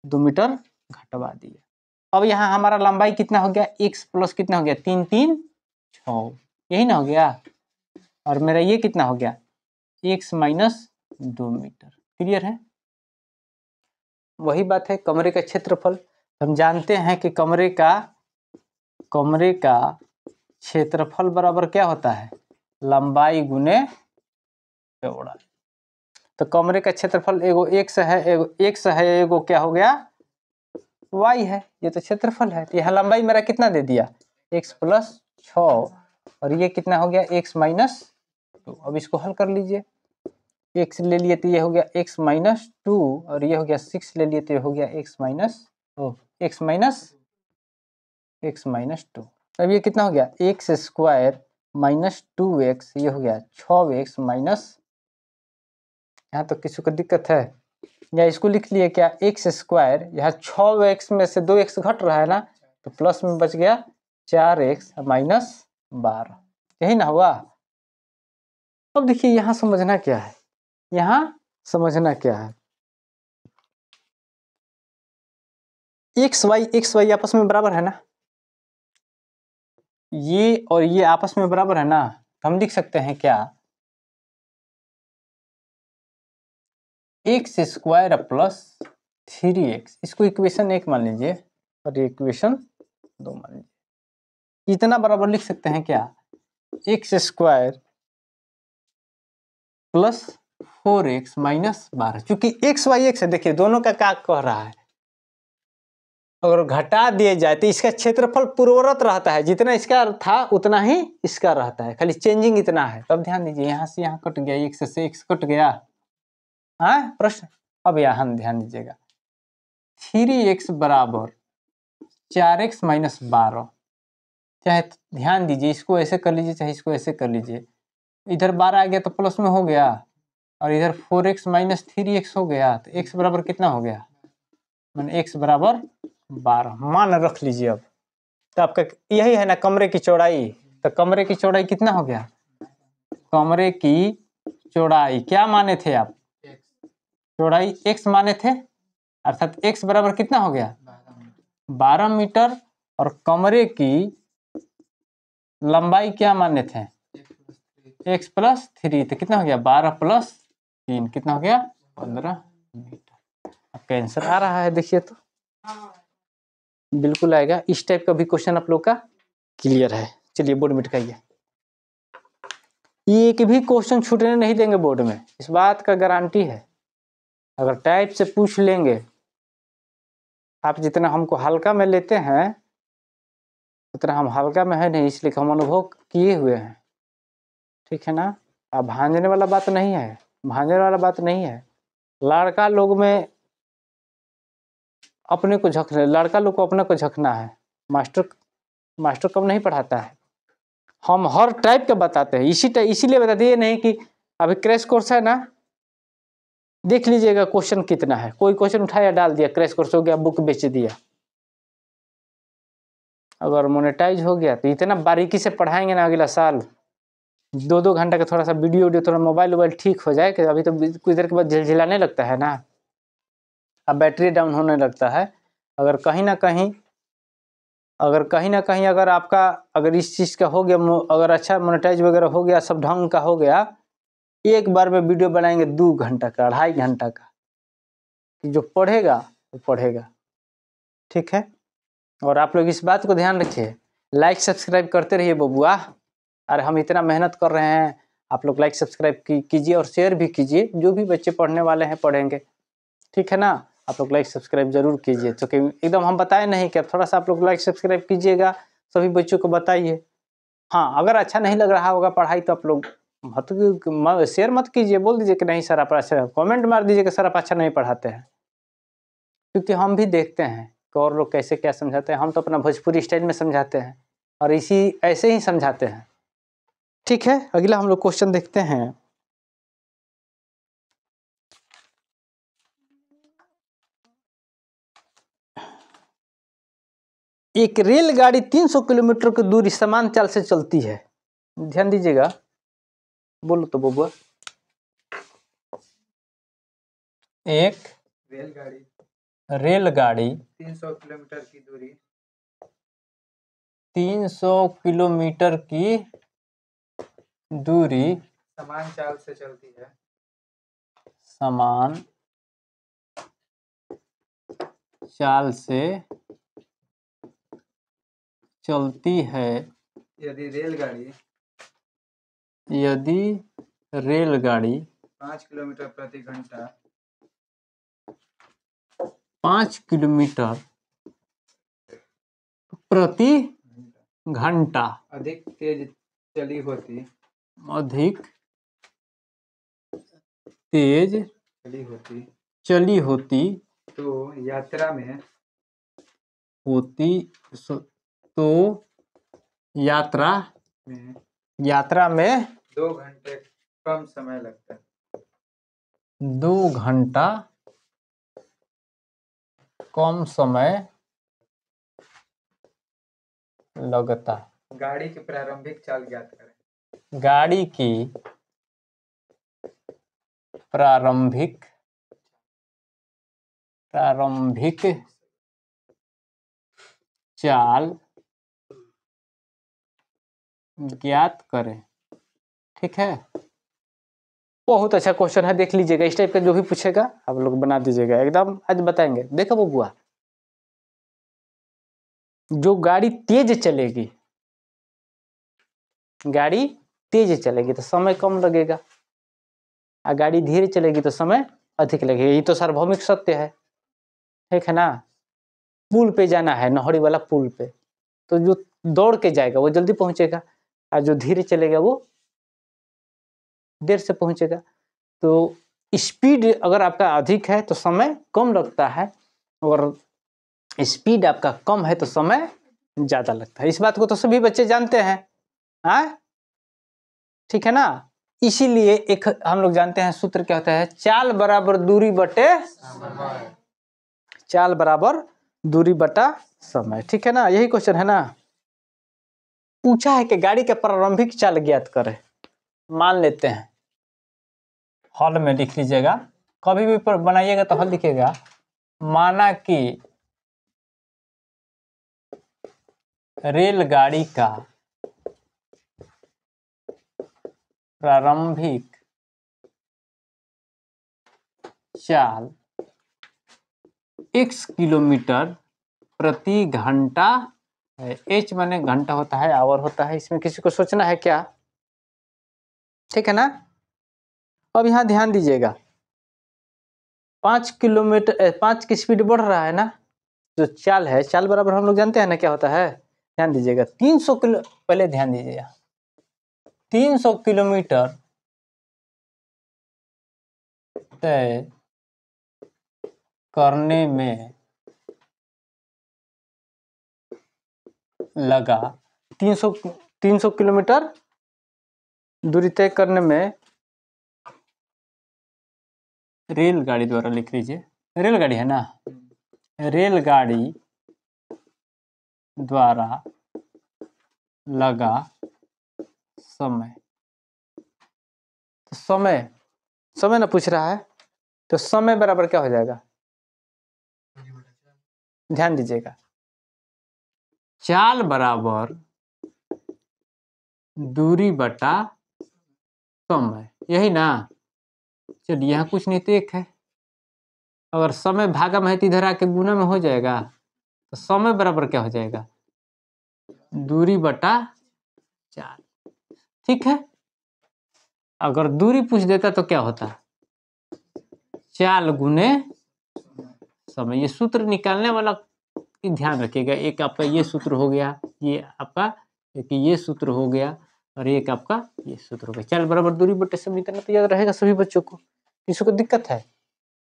2 मीटर घटवा दिया। अब यहाँ हमारा लंबाई कितना हो गया x प्लस कितना हो गया 3 3 6, यही ना हो गया, और मेरा ये कितना हो गया x माइनस 2 मीटर। क्लियर है? वही बात है कमरे का क्षेत्रफल। हम जानते हैं कि कमरे का क्षेत्रफल बराबर क्या होता है, लंबाई गुने चौड़ाई। तो कमरे का क्षेत्रफल एगो x है, एगो क्या हो गया y है, ये तो क्षेत्रफल है। तो यहाँ लंबाई मेरा कितना दे दिया x प्लस 6, और ये कितना हो गया x माइनस 2। अब इसको हल कर लीजिए, x ले लिए तो ये हो गया x माइनस 2, और ये हो गया 6 ले लिए तो ये हो गया x माइनस 2। अब ये कितना हो गया एक्स स्क्वायर माइनस 2x, ये हो गया 6x माइनस, यहाँ तो किसी को दिक्कत है, या इसको लिख लिए क्या एक्स स्क्वायर, यहाँ 6x में से 2x घट रहा है ना, तो प्लस में बच गया 4x माइनस 12, यही ना हुआ। अब देखिए यहाँ समझना क्या है, एक्स वाई आपस में बराबर है ना, ये और ये आपस में बराबर है ना, हम लिख सकते हैं क्या एक्स स्क्वायर प्लस 3x, इसको इक्वेशन 1 मान लीजिए और ये इक्वेशन 2 मान लीजिए। इतना बराबर लिख सकते हैं क्या x square plus 4x minus 12, चूंकि एक्स वाई एक्स है, देखिए दोनों का क्या कह रहा है, अगर घटा दिए जाए तो इसका क्षेत्रफल पूर्ववत रहता है, जितना इसका था उतना ही इसका रहता है, खाली चेंजिंग इतना है। तब ध्यान दीजिए, यहाँ से यहाँ कट गया, x से x कट गया, हाँ प्रश्न। अब यहाँ ध्यान दीजिएगा 3x बराबर 4x माइनस 12, चाहे ध्यान दीजिए इसको ऐसे कर लीजिए चाहे इसको ऐसे कर लीजिए, इधर 12 आ गया तो प्लस में हो गया, और इधर 4x माइनस 3x हो गया, तो x बराबर कितना हो गया, मैंने x बराबर 12 मान रख लीजिए। अब तो आपका यही है ना कमरे की चौड़ाई, तो कमरे की चौड़ाई कितना हो गया, कमरे की चौड़ाई क्या माने थे आप, चौड़ाई x माने थे, अर्थात x बराबर कितना हो गया 12 मीटर, और कमरे की लंबाई क्या माने थे x प्लस 3, तो कितना हो गया 12 प्लस 3 कितना हो गया 15 मीटर। आपका आंसर आ रहा है, देखिए तो बिल्कुल आएगा। इस टाइप का भी क्वेश्चन आप लोग का क्लियर है। चलिए बोर्ड मिटाइए, एक भी क्वेश्चन छूटने नहीं देंगे बोर्ड में, इस बात का गारंटी है। अगर टाइप से पूछ लेंगे, आप जितना हमको हल्का में लेते हैं उतना हम हल्का में है नहीं, इसलिए हम अनुभव किए हुए हैं, ठीक है ना। अब भांजने वाला बात नहीं है, भांजने वाला बात नहीं है। लड़का लोग में अपने को झकना, लड़का लोग को अपने को झकना है, मास्टर कम नहीं पढ़ाता है। हम हर टाइप का बताते हैं, इसीलिए बताते ये नहीं कि अभी क्रैश कोर्स है ना, देख लीजिएगा क्वेश्चन कितना है, कोई क्वेश्चन उठाया डाल दिया, क्रैश कोर्स हो गया, बुक बेच दिया। अगर मोनेटाइज हो गया तो इतना बारीकी से पढ़ाएंगे ना, अगला साल 2-2 घंटा का थोड़ा सा वीडियो थोड़ा मोबाइल ठीक हो जाए, कि अभी तो कुछ देर के बाद झिलझिलाने लगता है ना, अब बैटरी डाउन होने लगता है। अगर कहीं ना कहीं अगर आपका अगर इस चीज़ का हो गया, अगर अच्छा मोनेटाइज वगैरह हो गया, सब ढंग का हो गया, एक बार में वीडियो बनाएंगे 2 घंटा का, 2.5 घंटा का, जो पढ़ेगा वो पढ़ेगा, ठीक है। और आप लोग इस बात को ध्यान रखिए, लाइक सब्सक्राइब करते रहिए बबुआ। अरे हम इतना मेहनत कर रहे हैं, आप लोग लाइक सब्सक्राइब कीजिए और शेयर भी कीजिए, जो भी बच्चे पढ़ने वाले हैं पढ़ेंगे, ठीक है ना। आप लोग लाइक सब्सक्राइब जरूर कीजिए, तो कि एकदम हम बताए नहीं कि थोड़ा सा आप लोग लाइक सब्सक्राइब कीजिएगा, सभी बच्चों को बताइए। हाँ, अगर अच्छा नहीं लग रहा होगा पढ़ाई तो आप लोग शेयर मत कीजिए, बोल दीजिए कि नहीं सर आप अच्छा, कमेंट मार दीजिए कि सर आप अच्छा नहीं पढ़ाते हैं, क्योंकि हम भी देखते हैं कि और लोग कैसे क्या समझाते हैं। हम तो अपना भोजपुरी स्टाइल में समझाते हैं और ऐसे ही समझाते हैं, ठीक है। अगला हम लोग क्वेश्चन देखते हैं। एक रेलगाड़ी 300 किलोमीटर की दूरी समान चाल से चलती है, ध्यान दीजिएगा, बोलो तो बबुआ। एक रेलगाड़ी 300 किलोमीटर की दूरी, 300 किलोमीटर की दूरी समान चाल से चलती है, समान चाल से चलती है। यदि रेलगाड़ी 5 किलोमीटर प्रति घंटा 5 किलोमीटर प्रति घंटा अधिक तेज चली होती तो यात्रा में 2 घंटे कम समय लगता है, 2 घंटा कम समय लगता। गाड़ी की प्रारंभिक चाल ज्ञात करें, गाड़ी की प्रारंभिक चाल ज्ञात करें, ठीक है। बहुत अच्छा क्वेश्चन है, देख लीजिएगा। इस टाइप का जो भी पूछेगा आप लोग बना दीजिएगा, एकदम आज बताएंगे। देखो बबुआ, जो गाड़ी तेज चलेगी, तो समय कम लगेगा, और गाड़ी धीरे चलेगी तो समय अधिक लगेगा। ये तो सार्वभौमिक सत्य है, ठीक है ना। पुल पे जाना है, नहरी वाला पुल पे, तो जो दौड़ के जाएगा वो जल्दी पहुंचेगा, और जो धीरे चलेगा वो देर से पहुंचेगा। तो स्पीड अगर आपका अधिक है तो समय कम लगता है, और स्पीड आपका कम है तो समय ज्यादा लगता है। इस बात को तो सभी बच्चे जानते हैं, हाँ, ठीक है ना। इसीलिए एक हम लोग जानते हैं सूत्र क्या होता है, चाल बराबर दूरी बटे चाल बराबर दूरी बटा समय। ठीक है ना, यही क्वेश्चन है ना। पूछा है कि गाड़ी का प्रारंभिक चाल ज्ञात करें। मान लेते हैं, हॉल में लिख लीजिएगा, कभी भी बनाइएगा तो हल लिखिएगा। माना कि रेलगाड़ी का प्रारंभिक चाल x किलोमीटर प्रति घंटा है। h माने घंटा होता है, आवर होता है, इसमें किसी को सोचना है क्या? ठीक है ना। अब यहाँ ध्यान दीजिएगा, 5 किलोमीटर 5 की स्पीड बढ़ रहा है ना, जो चाल है, चाल बराबर हम लोग जानते हैं ना क्या होता है। ध्यान दीजिएगा, 300 किलो, पहले ध्यान दीजिएगा, 300 किलोमीटर तय करने में लगा 300 किलोमीटर दूरी तय करने में, रेलगाड़ी द्वारा लिख लीजिए, रेलगाड़ी है ना, रेलगाड़ी द्वारा लगा समय। तो समय ना पूछ रहा है, तो समय बराबर क्या हो जाएगा? ध्यान दीजिएगा, चाल बराबर दूरी बटा समय, यही ना। चलिए यहाँ कुछ नहीं तो एक है, अगर समय भागा में है तो इधर आके गुना में हो जाएगा, तो समय बराबर क्या हो जाएगा? दूरी बटा चाल। ठीक है, अगर दूरी पूछ देता तो क्या होता? चाल गुने समय। ये सूत्र निकालने वाला की ध्यान रखिएगा, एक आपका ये सूत्र हो गया, ये आपका एक ये सूत्र हो गया, और एक आपका ये सूत्र हो गया। चाल बराबर दूरी बटे समय निकालना तो याद रहेगा सभी बच्चों को। किसी को दिक्कत है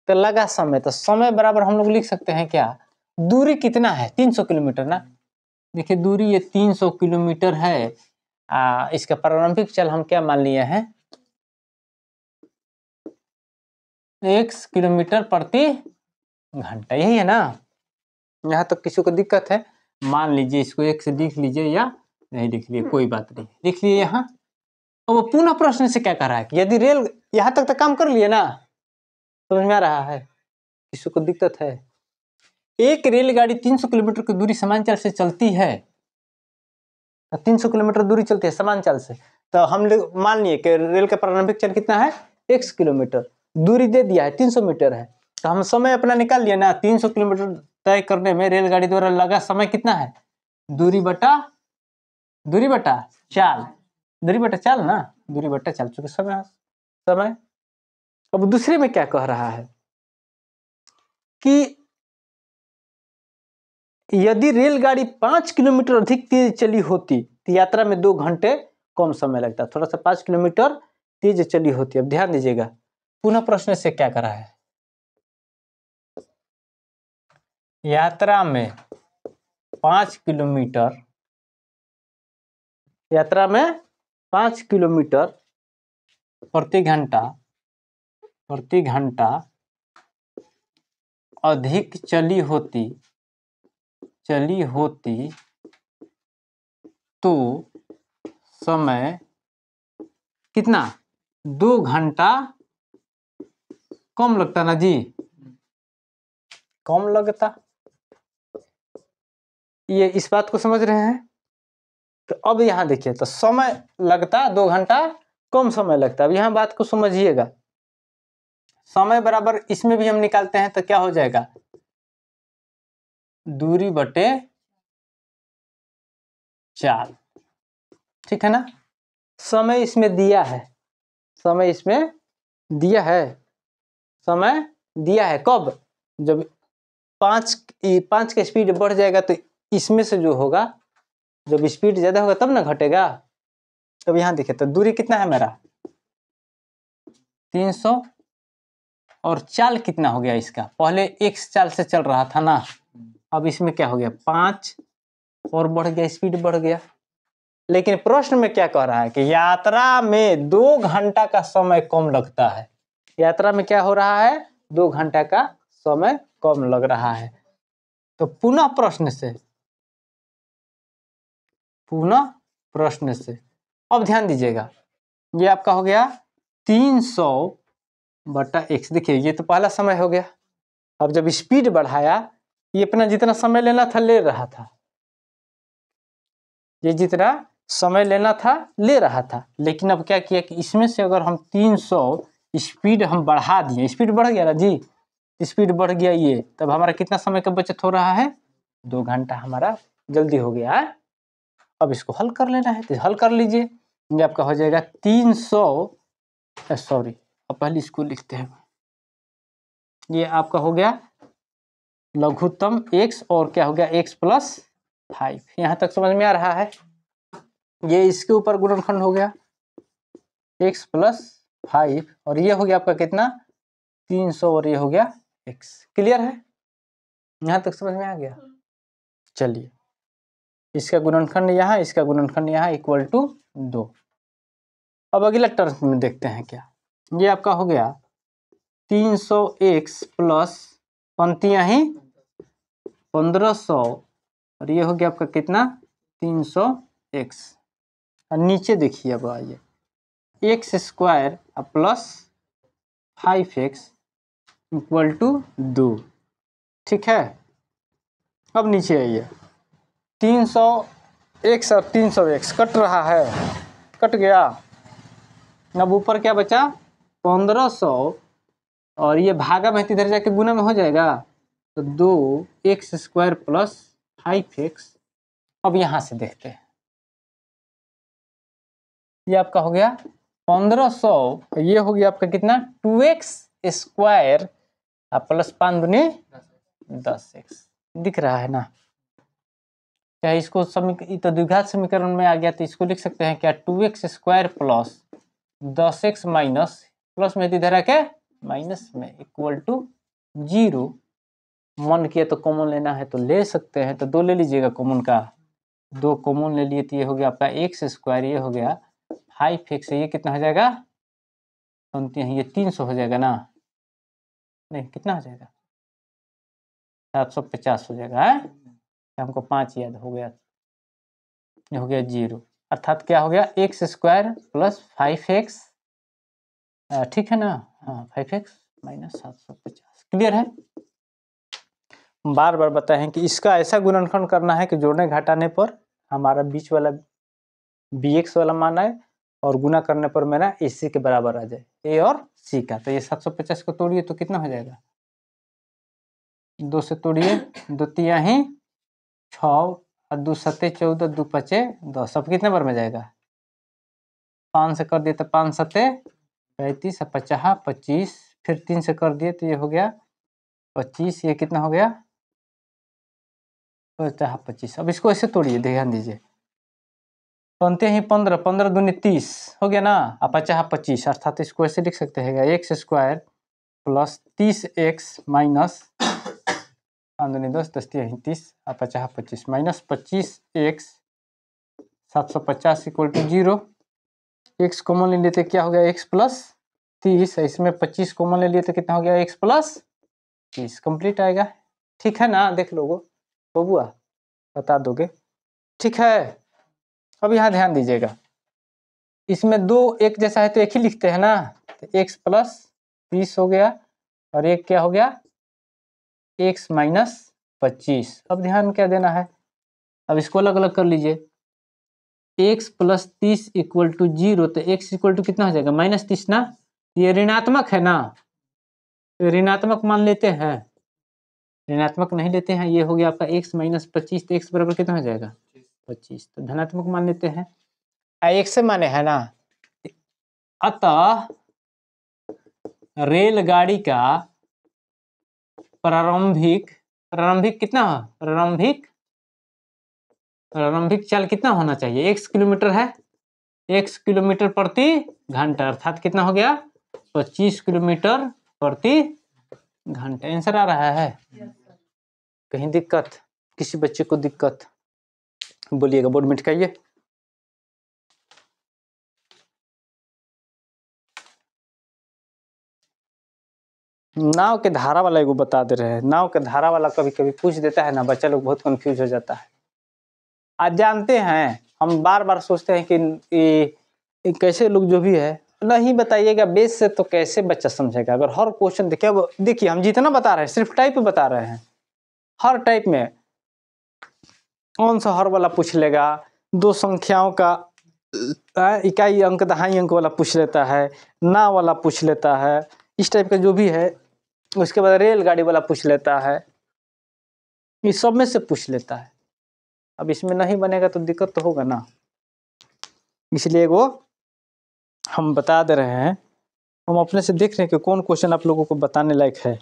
तो लगा समय, तो समय बराबर हम लोग लिख सकते हैं क्या? दूरी कितना है? 300 किलोमीटर ना। देखिए दूरी ये 300 किलोमीटर है। इसका प्रारंभिक चाल हम क्या मान लिए हैं? 1 किलोमीटर प्रति घंटा, यही है ना। यहाँ तक किसी को दिक्कत है? मान लीजिए इसको 1 से लिख लीजिए या नहीं लिख लिए, कोई बात नहीं, लिख लिए यहाँ। और वो पुनः प्रश्न से क्या कर रहा है कि यदि रेल, यहाँ तक तो काम कर लिए ना, समझ में आ रहा है? किसी को दिक्कत है? एक रेलगाड़ी 300 किलोमीटर की दूरी समान चाल से चलती है, 300 किलोमीटर दूरी चलती है समान चाल से, तो हम मान लिए कि रेल का प्रारंभिक चाल कितना है? 1 किलोमीटर, दूरी दे दिया है 300 मीटर है, तो हम समय अपना निकाल लिया ना। 300 किलोमीटर तय करने में रेलगाड़ी द्वारा लगा समय कितना है? दूरी बटा चाल, दूरी बटा चाल ना, दूरी बटा चाल, चूंकि समय। अब दूसरे में क्या कह रहा है कि यदि रेलगाड़ी 5 किलोमीटर अधिक तेज चली होती तो यात्रा में 2 घंटे कम समय लगता। थोड़ा सा 5 किलोमीटर तेज चली होती। अब ध्यान दीजिएगा, पुनः प्रश्न से क्या कर रहा है? यात्रा में 5 किलोमीटर, यात्रा में 5 किलोमीटर प्रति घंटा अधिक चली होती तो समय कितना? 2 घंटा कम लगता ना जी, कम लगता। ये इस बात को समझ रहे हैं? तो अब यहां देखिए, तो समय लगता 2 घंटा कम समय लगता। अब यहां बात को समझिएगा, समय बराबर इसमें भी हम निकालते हैं तो क्या हो जाएगा? दूरी बटे चाल। ठीक है ना। समय इसमें दिया है, समय इसमें दिया है, समय दिया है कब? जब 5 का स्पीड बढ़ जाएगा तो इसमें से जो होगा, जब स्पीड ज्यादा होगा तब ना घटेगा। अब यहां देखिए, तो दूरी कितना है मेरा? 300, और चाल कितना हो गया इसका? पहले x चाल से चल रहा था ना, अब इसमें क्या हो गया? 5 और बढ़ गया, स्पीड बढ़ गया। लेकिन प्रश्न में क्या कह रहा है कि यात्रा में 2 घंटा का समय कम लगता है। यात्रा में क्या हो रहा है, 2 घंटा का समय कम लग रहा है। तो पुनः प्रश्न से अब ध्यान दीजिएगा, ये आपका हो गया 300/x। देखिए ये तो पहला समय हो गया। अब जब स्पीड बढ़ाया, ये अपना जितना समय लेना था ले रहा था, ये जितना समय लेना था ले रहा था, लेकिन अब क्या किया कि इसमें से अगर हम 300 स्पीड हम बढ़ा दिए, स्पीड बढ़ गया ना जी, स्पीड बढ़ गया ये, तब हमारा कितना समय का बचत हो रहा है, 2 घंटा हमारा जल्दी हो गया है। अब इसको हल कर लेना है, तो हल कर लीजिए। ये आपका हो जाएगा 300, सॉरी अब पहले इसको लिखते हैं। ये आपका हो गया लघुत्तम x और क्या हो गया x + 5। यहाँ तक समझ में आ रहा है। ये इसके ऊपर गुणनखंड हो गया x + 5 और ये हो गया आपका कितना 300 और ये हो गया x। क्लियर है, यहाँ तक समझ में आ गया। चलिए इसका गुणनखंड यहाँ, इसका गुणनखंड यहाँ = 2। अब अगला टर्म में देखते हैं क्या। ये आपका हो गया 300x प्लस पंक्तियां ही 1500 और ये हो गया आपका कितना 300x। और नीचे देखिए, अब आइए x² प्लस 5x = 2। ठीक है, अब नीचे आइए 300x और 300x कट रहा है, कट गया। अब ऊपर क्या बचा 1500 और ये भागा में इधर जाके गुना में हो जाएगा, तो 2x² प्लस 5x। अब यहां से देखते हैं, ये आपका हो गया 1500, ये हो गया आपका कितना 2x² प्लस 5 दूनी 10x। दिख रहा है ना, क्या इसको तो द्विघात समीकरण में आ गया, तो इसको लिख सकते हैं क्या 2x² plus 10x minus plus में इधर आके माइनस में = 0। मन किया तो कॉमन लेना है तो ले सकते हैं, तो 2 ले लीजिएगा कॉमन का, 2 कॉमन ले लिए तो ये हो गया आपका x², ये हो गया 5x, ये कितना हो जाएगा, ये 300 हो जाएगा ना, नहीं कितना हो जाएगा 750 हो जाएगा है? हमको 5 याद हो गया, ये हो गया 0, अर्थात क्या हो गया x² प्लस 5x। ठीक है ना, हाँ 5x माइनस 750। क्लियर है। बार बार बताएं कि इसका ऐसा गुणनखंड करना है कि जोड़ने घटाने पर हमारा बीच वाला bx वाला मान आए और गुना करने पर मेरा ac के बराबर आ जाए, a और c का। तो ये 750 को तोड़िए तो कितना हो जाएगा, 2 से तोड़िए, 2 तिया ही 6 और 2 सत्ते 14, 2 पचे 10। अब कितने बार में जाएगा, 5 से कर दिए तो 5 सत्ते 35 और 50 25, फिर 3 से कर दिए तो ये हो गया 25, ये कितना हो गया 50 25। अब इसको ऐसे तोड़िए, ध्यान दीजिए, बनते ही 15, 15 दूनी 30 हो गया ना, और 50 25, अर्थात इसको ऐसे लिख सकते हैं x² प्लस 30x माइनस 5 दूनी 10, 10 तिया ही 30 और 50 25 माइनस 25x 750 = 0। x कॉमन ले लेते क्या हो गया x प्लस 30, इसमें 25 कॉमन ले लिए तो कितना हो गया x प्लस 30। कंप्लीट आएगा, ठीक है ना, देख लो बबुआ, बता दोगे, ठीक है। अब यहाँ ध्यान दीजिएगा, इसमें 2 एक जैसा है तो एक ही लिखते हैं ना, तो x प्लस 30 हो गया और एक क्या हो गया x माइनस 25। अब ध्यान क्या देना है, अब इसको अलग अलग कर लीजिए, x प्लस 30 = 0, तो x = कितना हो जाएगा -30 ना, ये ऋणात्मक है ना, ऋणात्मक मान लेते हैं, ऋणात्मक नहीं लेते हैं। ये हो गया आपका x माइनस 25, तो x बराबर कितना हो जाएगा 25, तो धनात्मक मान लेते हैं, x से माने है ना। अतः रेलगाड़ी का प्रारंभिक कितना, प्रारंभिक चाल कितना होना चाहिए, x किलोमीटर है, x किलोमीटर प्रति घंटा, अर्थात कितना हो गया 25 किलोमीटर प्रति घंटा। आंसर आ रहा है, कहीं दिक्कत, किसी बच्चे को दिक्कत बोलिएगा, बोर्ड में टिकाइए। नाव के धारा वाला एगो बता दे रहे हैं। नाव के धारा वाला कभी कभी पूछ देता है ना, बच्चा लोग बहुत कंफ्यूज हो जाता है। आज जानते हैं, हम बार बार सोचते हैं कि ये कैसे लोग जो भी है नहीं बताइएगा बेस से तो कैसे बच्चा समझेगा। अगर हर क्वेश्चन देखिए हम जितना बता रहे हैं सिर्फ टाइप बता रहे हैं। हर टाइप में कौन सा हर वाला पूछ लेगा, दो संख्याओं का इकाई अंक दहाई अंक वाला पूछ लेता है, ना वाला पूछ लेता है, इस टाइप का जो भी है। उसके बाद रेलगाड़ी वाला पूछ लेता है, इस सब में से पूछ लेता है। अब इसमें नहीं बनेगा तो दिक्कत तो होगा ना, इसलिए वो हम बता दे रहे हैं। हम अपने से देख रहे हैं कि कौन क्वेश्चन आप लोगों को बताने लायक है,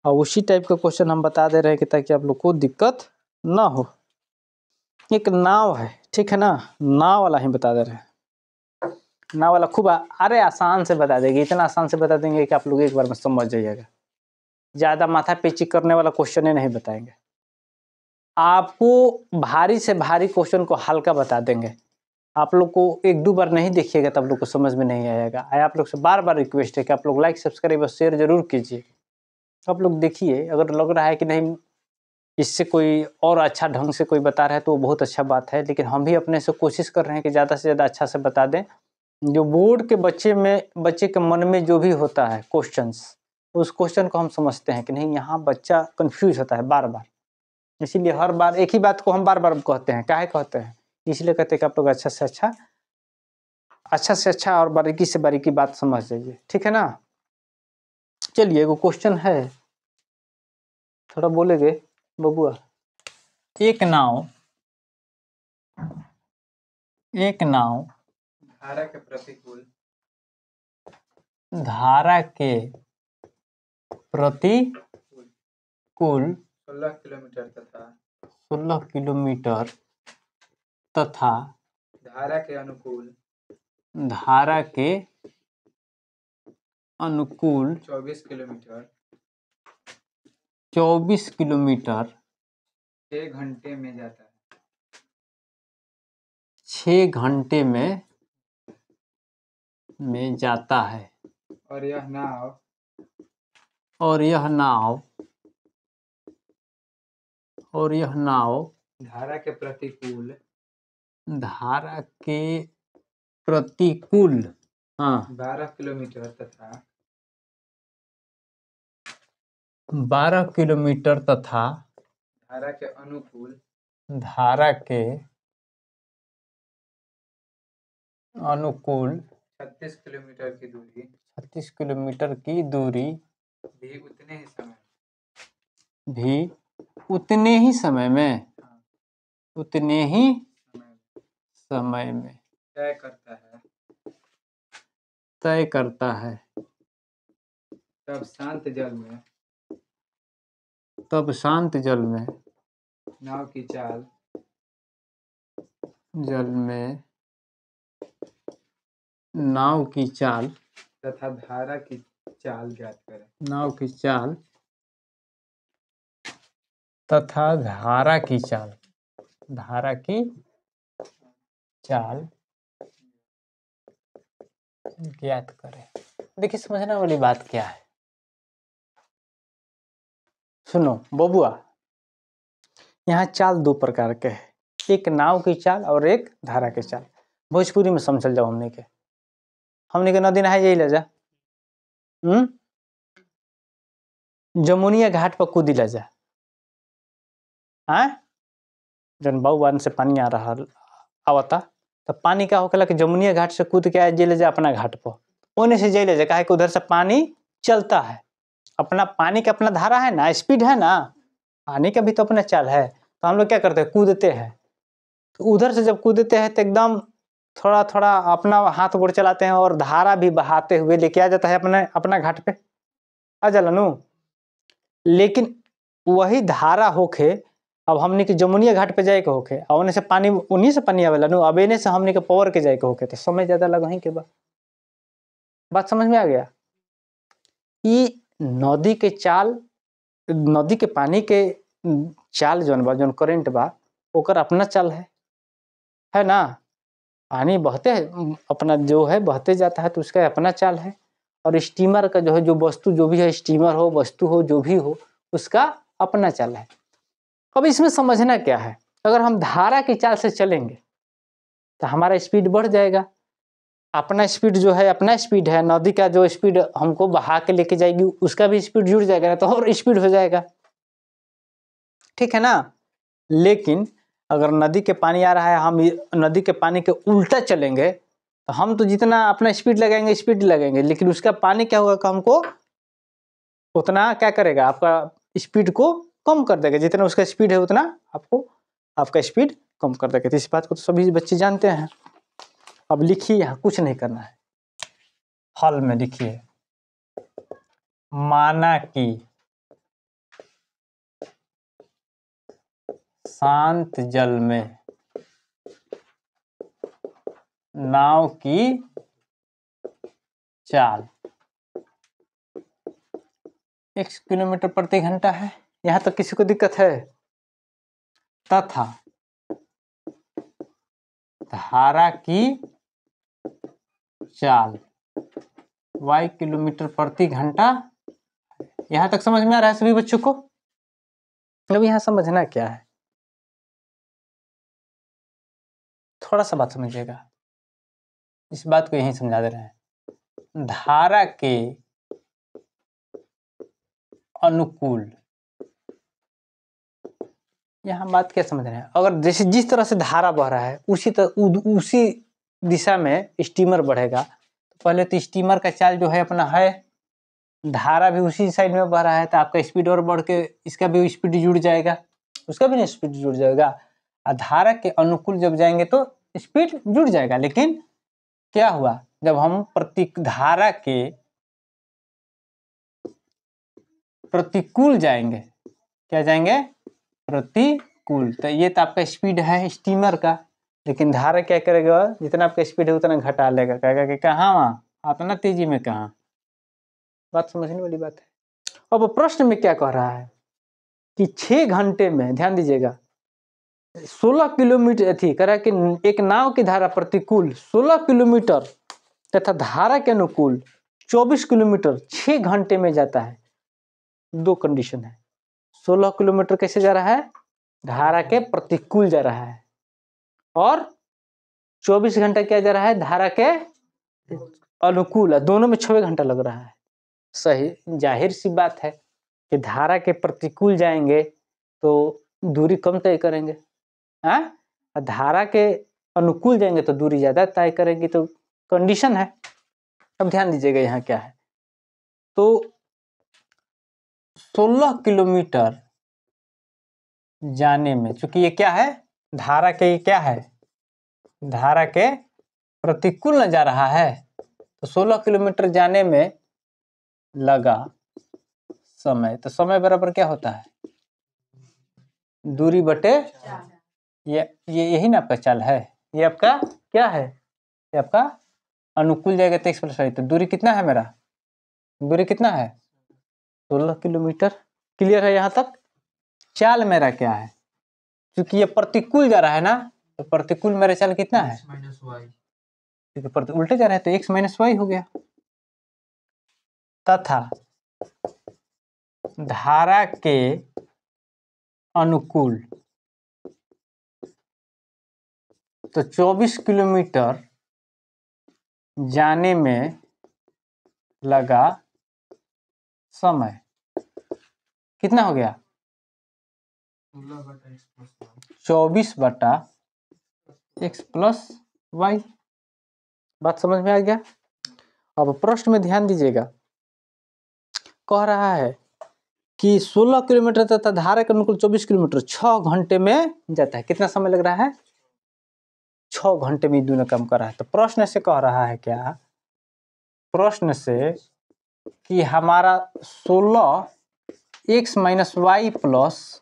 और उसी टाइप का क्वेश्चन हम बता दे रहे हैं कि ताकि आप लोग को दिक्कत ना हो। एक नाव है, ठीक है ना, नाव वाला ही बता दे रहे हैं। नाव वाला खूब अरे आसान से बता देंगे, इतना आसान से बता देंगे कि आप लोग एक बार में समझ जाइएगा। ज़्यादा माथा पेची करने वाला क्वेश्चन ही नहीं बताएंगे। आपको भारी से भारी क्वेश्चन को हल्का बता देंगे। आप लोग को एक दो बार नहीं देखिएगा तब लोग को समझ में नहीं आएगा। आप लोग से बार बार रिक्वेस्ट है कि आप लोग लाइक सब्सक्राइब और शेयर जरूर कीजिए। आप लोग देखिए, अगर लग रहा है कि नहीं इससे कोई और अच्छा ढंग से कोई बता रहा है तो वो बहुत अच्छा बात है, लेकिन हम भी अपने से कोशिश कर रहे हैं कि ज़्यादा से ज़्यादा अच्छा से बता दें। जो बोर्ड के बच्चे के मन में जो भी होता है क्वेश्चंस, उस क्वेश्चन को हम समझते हैं कि नहीं यहाँ बच्चा कंफ्यूज होता है बार बार। इसीलिए हर बार एक ही बात को हम बार बार कहते हैं। काहे कहते हैं? इसलिए कहते हैं कि आप लोग अच्छा से अच्छा और बारीकी से बारीकी बात समझ जाइए, ठीक है ना। चलिए एगो क्वेश्चन है, थोड़ा बोलेगे बबुआ। एक नाव धारा के प्रतिकूल 16 किलोमीटर तथा धारा के अनुकूल 24 किलोमीटर 6 घंटे में जाता है। 6 घंटे में जाता है। और यह नाव धारा के प्रतिकूल हाँ 12 किलोमीटर तथा धारा के अनुकूल 36 किलोमीटर की दूरी भी उतने ही समय में तय करता है। तब शांत जल में नाव की चाल तथा धारा की चाल ज्ञात करें। धारा की चाल ज्ञात करें। देखिए समझने वाली बात क्या है, सुनो बबुआ। यहाँ चाल दो प्रकार के है, एक नाव की चाल और एक धारा की चाल। भोजपुरी में समझल जाओ। हमने के नदी नहाए जाइला जा, जमुनिया घाट पर कूदी ला जा। जन बावन से पानी आ रहा आवता तो पानी का होखेला कि जमुनिया घाट से कूद के जाइले जा अपना घाट पर, ओने से जाइले जा। काहे कि उधर से पानी चलता है, अपना पानी का अपना धारा है ना, स्पीड है ना, पानी का भी तो अपना चाल है। तो हम लोग क्या करते हैं, कूदते हैं। तो उधर से जब कूदते हैं तो एकदम थोड़ा थोड़ा अपना हाथ गोड़ चलाते हैं और धारा भी बहाते हुए लेके आ जाता है अपना घाट पे आ जाला नु। लेकिन वही धारा होके अब हमने के जमुनिया घाट पे जाए के होके, और उन्हें से पानी उन्हीं से पानी आवेला नु। अब इन्हें से हमने के पावर के जाए के होके तो समय ज्यादा लगा ही के बात समझ में आ गया। ये नदी के चाल, नदी के पानी के चाल जौन करेंट बा ओकर अपना चाल है ना। पानी बहते अपना जो है बहते जाता है तो उसका अपना चाल है, और स्टीमर का जो है, जो वस्तु जो भी है, स्टीमर हो, वस्तु हो, जो भी हो, उसका अपना चाल है। अब इसमें समझना क्या है, अगर हम धारा की चाल से चलेंगे तो हमारा स्पीड बढ़ जाएगा। अपना स्पीड जो है, अपना स्पीड है, नदी का जो स्पीड हमको बहा के लेके जाएगी उसका भी स्पीड जुड़ जाएगा ना, तो और स्पीड हो जाएगा, ठीक है ना। लेकिन अगर नदी के पानी आ रहा है, हम नदी के पानी के उल्टा चलेंगे तो हम तो जितना अपना स्पीड लगाएंगे, लेकिन उसका पानी क्या होगा कि हमको उतना क्या करेगा, आपका स्पीड को कम कर देगा। जितना उसका स्पीड है उतना आपको आपका स्पीड कम कर देगा। तो इस बात को तो सभी बच्चे जानते हैं। अब लिखिए, यहाँ कुछ नहीं करना है, हल में लिखिए, माना कि शांत जल में नाव की चाल 1 किलोमीटर प्रति घंटा है। यहाँ तक किसी को दिक्कत है? तथा धारा की चाल y किलोमीटर प्रति घंटा। यहाँ तक समझ में आ रहा है सभी बच्चों को? अब यहाँ समझना क्या है, थोड़ा सा बात समझिएगा, इस बात को यहीं समझा दे रहे हैं। धारा के अनुकूल, यहाँ बात क्या समझ रहे हैं, अगर जैसे जिस तरह से धारा बह रहा है उसी दिशा में स्टीमर बढ़ेगा, तो पहले तो स्टीमर का चाल जो है अपना है, धारा भी उसी साइड में बह रहा है, तो आपका स्पीड और बढ़ के इसका भी स्पीड जुड़ जाएगा, उसका भी स्पीड जुड़ जाएगा। और धारा के अनुकूल जब जाएंगे तो स्पीड जुड़ जाएगा। लेकिन क्या हुआ, जब हम धारा के प्रतिकूल जाएंगे, क्या जाएंगे, प्रतिकूल, तो ये तो आपका स्पीड है स्टीमर का, लेकिन धारा क्या करेगा, जितना आपका स्पीड है उतना घटा लेगा, कहेगा कि कहाँ वहाँ इतना तेजी में कहाँ। बात समझने वाली बात है। अब प्रश्न में क्या कह रहा है कि 6 घंटे में, ध्यान दीजिएगा, 16 किलोमीटर कह रहा है कि एक नाव की धारा प्रतिकूल 16 किलोमीटर तथा धारा के अनुकूल 24 किलोमीटर 6 घंटे में जाता है। दो कंडीशन है, 16 किलोमीटर कैसे जा रहा है, धारा के प्रतिकूल जा रहा है, और 24 घंटा क्या जा रहा है, धारा के अनुकूल। दोनों में 6 घंटा लग रहा है। सही, जाहिर सी बात है कि धारा के प्रतिकूल जाएंगे तो दूरी कम तय करेंगे, धारा के अनुकूल जाएंगे तो दूरी ज्यादा तय करेंगे, तो कंडीशन है। अब ध्यान दीजिएगा यहाँ क्या है, तो 16 किलोमीटर जाने में, चूंकि ये क्या है, धारा के क्या है, धारा के प्रतिकूल न जा रहा है, तो 16 किलोमीटर जाने में लगा समय, तो समय बराबर क्या होता है, दूरी बटे ये यही ना आपका चाल है, ये आपका क्या है, ये आपका अनुकूल जाएगा तो x+y, तो दूरी कितना है मेरा, दूरी कितना है 16 किलोमीटर। क्लियर है यहाँ तक? चाल मेरा क्या है, क्योंकि ये प्रतिकूल जा रहा है ना, तो प्रतिकूल मेरा चाल कितना है, क्योंकि उल्टे जा रहा है तो x-y हो गया। तथा धारा के अनुकूल, तो 24 किलोमीटर जाने में लगा समय कितना हो गया, 24/x+y। बात समझ में आ गया? अब प्रश्न में ध्यान दीजिएगा, कह रहा है कि 16 किलोमीटर तथा धारा के अनुकूल 24 किलोमीटर 6 घंटे में जाता है। कितना समय लग रहा है, 6 घंटे में दोनों काम कर रहा है। तो प्रश्न से कह रहा है क्या, प्रश्न से कि हमारा 16x-y प्लस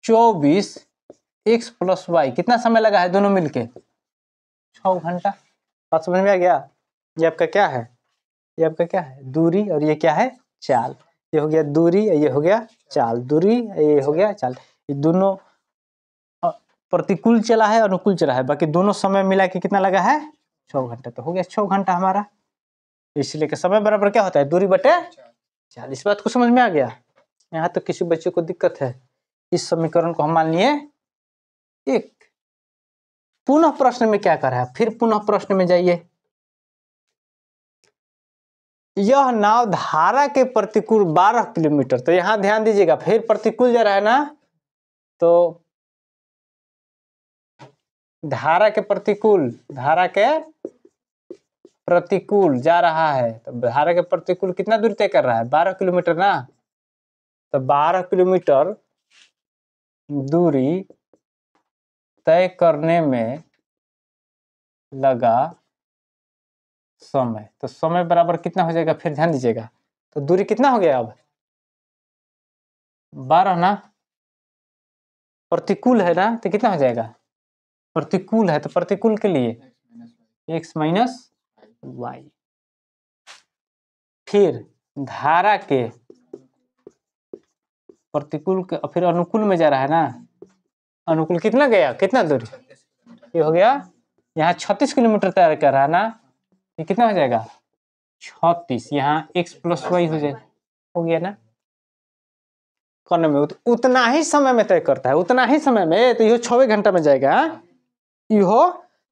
24x+y कितना समय लगा है दोनों मिलके, 6 घंटा। बात समझ में आ गया? ये आपका क्या है, ये आपका क्या है, दूरी, और ये क्या है, चाल। ये हो गया दूरी, ये हो गया चाल, दूरी ये हो गया चाल। ये दोनों प्रतिकूल चला है, अनुकूल चला है, बाकी दोनों समय मिला के कितना लगा है, 6 घंटा। तो हो गया 6 घंटा हमारा। इसलिए कि समय बराबर क्या होता है, दूरी बटे 4। इस बात को समझ में आ गया। यहाँ तो किसी बच्चे को दिक्कत है, इस समीकरण को हम मान लिए 1। पुनः प्रश्न में क्या कर रहा है, फिर पुनः प्रश्न में जाइए। यह नाव धारा के प्रतिकूल 12 किलोमीटर, तो यहां ध्यान दीजिएगा, फिर प्रतिकूल जा रहा है ना, तो धारा के प्रतिकूल जा रहा है, तो धारा के प्रतिकूल कितना दूरी तय कर रहा है, 12 किलोमीटर ना। तो 12 किलोमीटर दूरी तय करने में लगा समय, तो समय बराबर कितना हो जाएगा, फिर ध्यान दीजिएगा, तो दूरी कितना हो गया अब 12 ना, प्रतिकूल है ना, तो कितना हो जाएगा, प्रतिकूल है तो प्रतिकूल के लिए x माइनस वाई। फिर धारा के प्रतिकूल के फिर अनुकूल में जा रहा है ना, अनुकूल कितना गया, कितना दूरी, ये हो गया यहाँ 36 किलोमीटर तैयार कर रहा है ना, ये कितना हो जाएगा 36, यहाँ x प्लस वाई हो जाएगा, हो गया ना। करने में उतना ही समय में तय करता है, उतना ही समय में, तो ये 6 घंटा में जाएगा, ये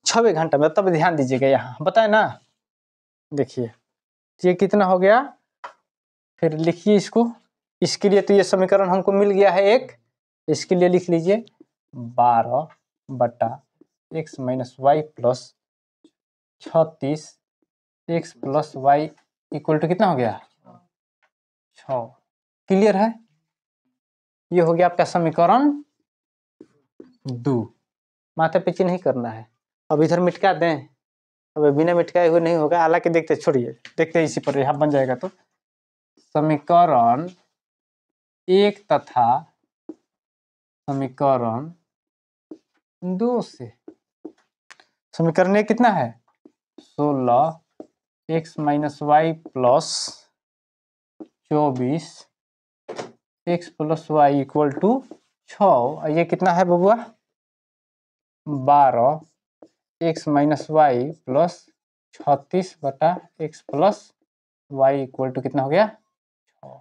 6 घंटा में। तब ध्यान दीजिएगा, यहाँ बताए ना, देखिए ये कितना हो गया, फिर लिखिए इसको, इसके लिए तो ये समीकरण हमको मिल गया है एक, इसके लिए लिख लीजिए 12 बटा x minus y plus 36 x plus y equal to कितना हो गया 6। क्लियर है, ये हो गया आपका समीकरण 2। माथे पीछे नहीं करना है, अब इधर मिटका दें, अब बिना मिटकाए हुए नहीं होगा, हालांकि देखते छोड़िए, देखते इसी पर यहाँ बन जाएगा। तो समीकरण 1 तथा समीकरण 2 से, समीकरण 1 कितना है 16 x minus y plus 24 x plus y equal to 6, ये कितना है बबुआ 12 x माइनस वाई प्लस 36 बटा x plus y equal to कितना हो गया 6।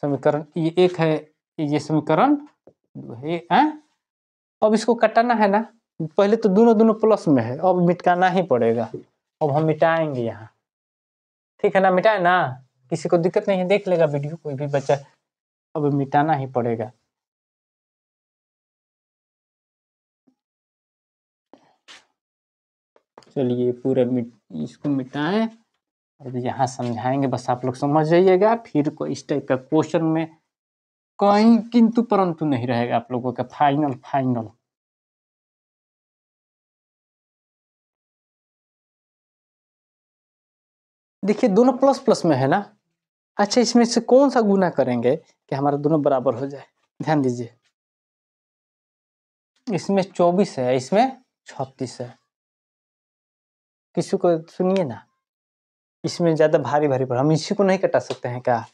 समीकरण ये 1 है, ये समीकरण 2 है। अब इसको कटाना है ना, पहले तो दोनों प्लस में है, अब मिटाना ही पड़ेगा, अब हम मिटाएंगे यहाँ, ठीक है ना, मिटाए ना, किसी को दिक्कत नहीं है, देख लेगा वीडियो कोई भी बच्चा, अब मिटाना ही पड़ेगा। चलिए पूरा इसको मिटाएं, और यहाँ समझाएंगे, बस आप लोग समझ जाइएगा, फिर कोई इस टाइप का क्वेश्चन में कहीं किंतु परंतु नहीं रहेगा आप लोगों का, फाइनल। देखिए दोनों प्लस प्लस में है ना, अच्छा इसमें से कौन सा गुना करेंगे कि हमारा दोनों बराबर हो जाए, ध्यान दीजिए, इसमें 24 है, इसमें 36 है, किसी को सुनिए ना, इसमें ज्यादा भारी पर हम इसी को नहीं कटा सकते हैं क्या,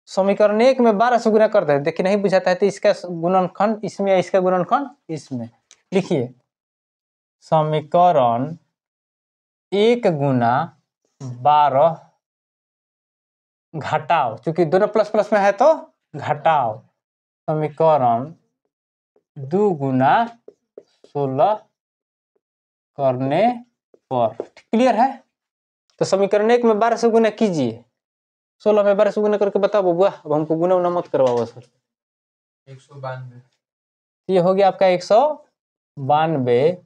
समीकरण 1 में 12 से गुना कर दे, देखिए नहीं बुझाता है तो इसका गुणनखंड इसमें, इसका गुणनखंड इसमें, लिखिए समीकरण 1 गुना 12 घटाओ, क्योंकि दोनों प्लस प्लस में है तो घटाओ, समीकरण 2 गुना 16 करने पर। क्लियर है, तो समीकरण 1 में 12 से गुना कीजिए, 16 में 12 से गुना करके बताओ बबुआ, अब हमको गुना उना मत करवाओ सर। 192, ये हो गया आपका 192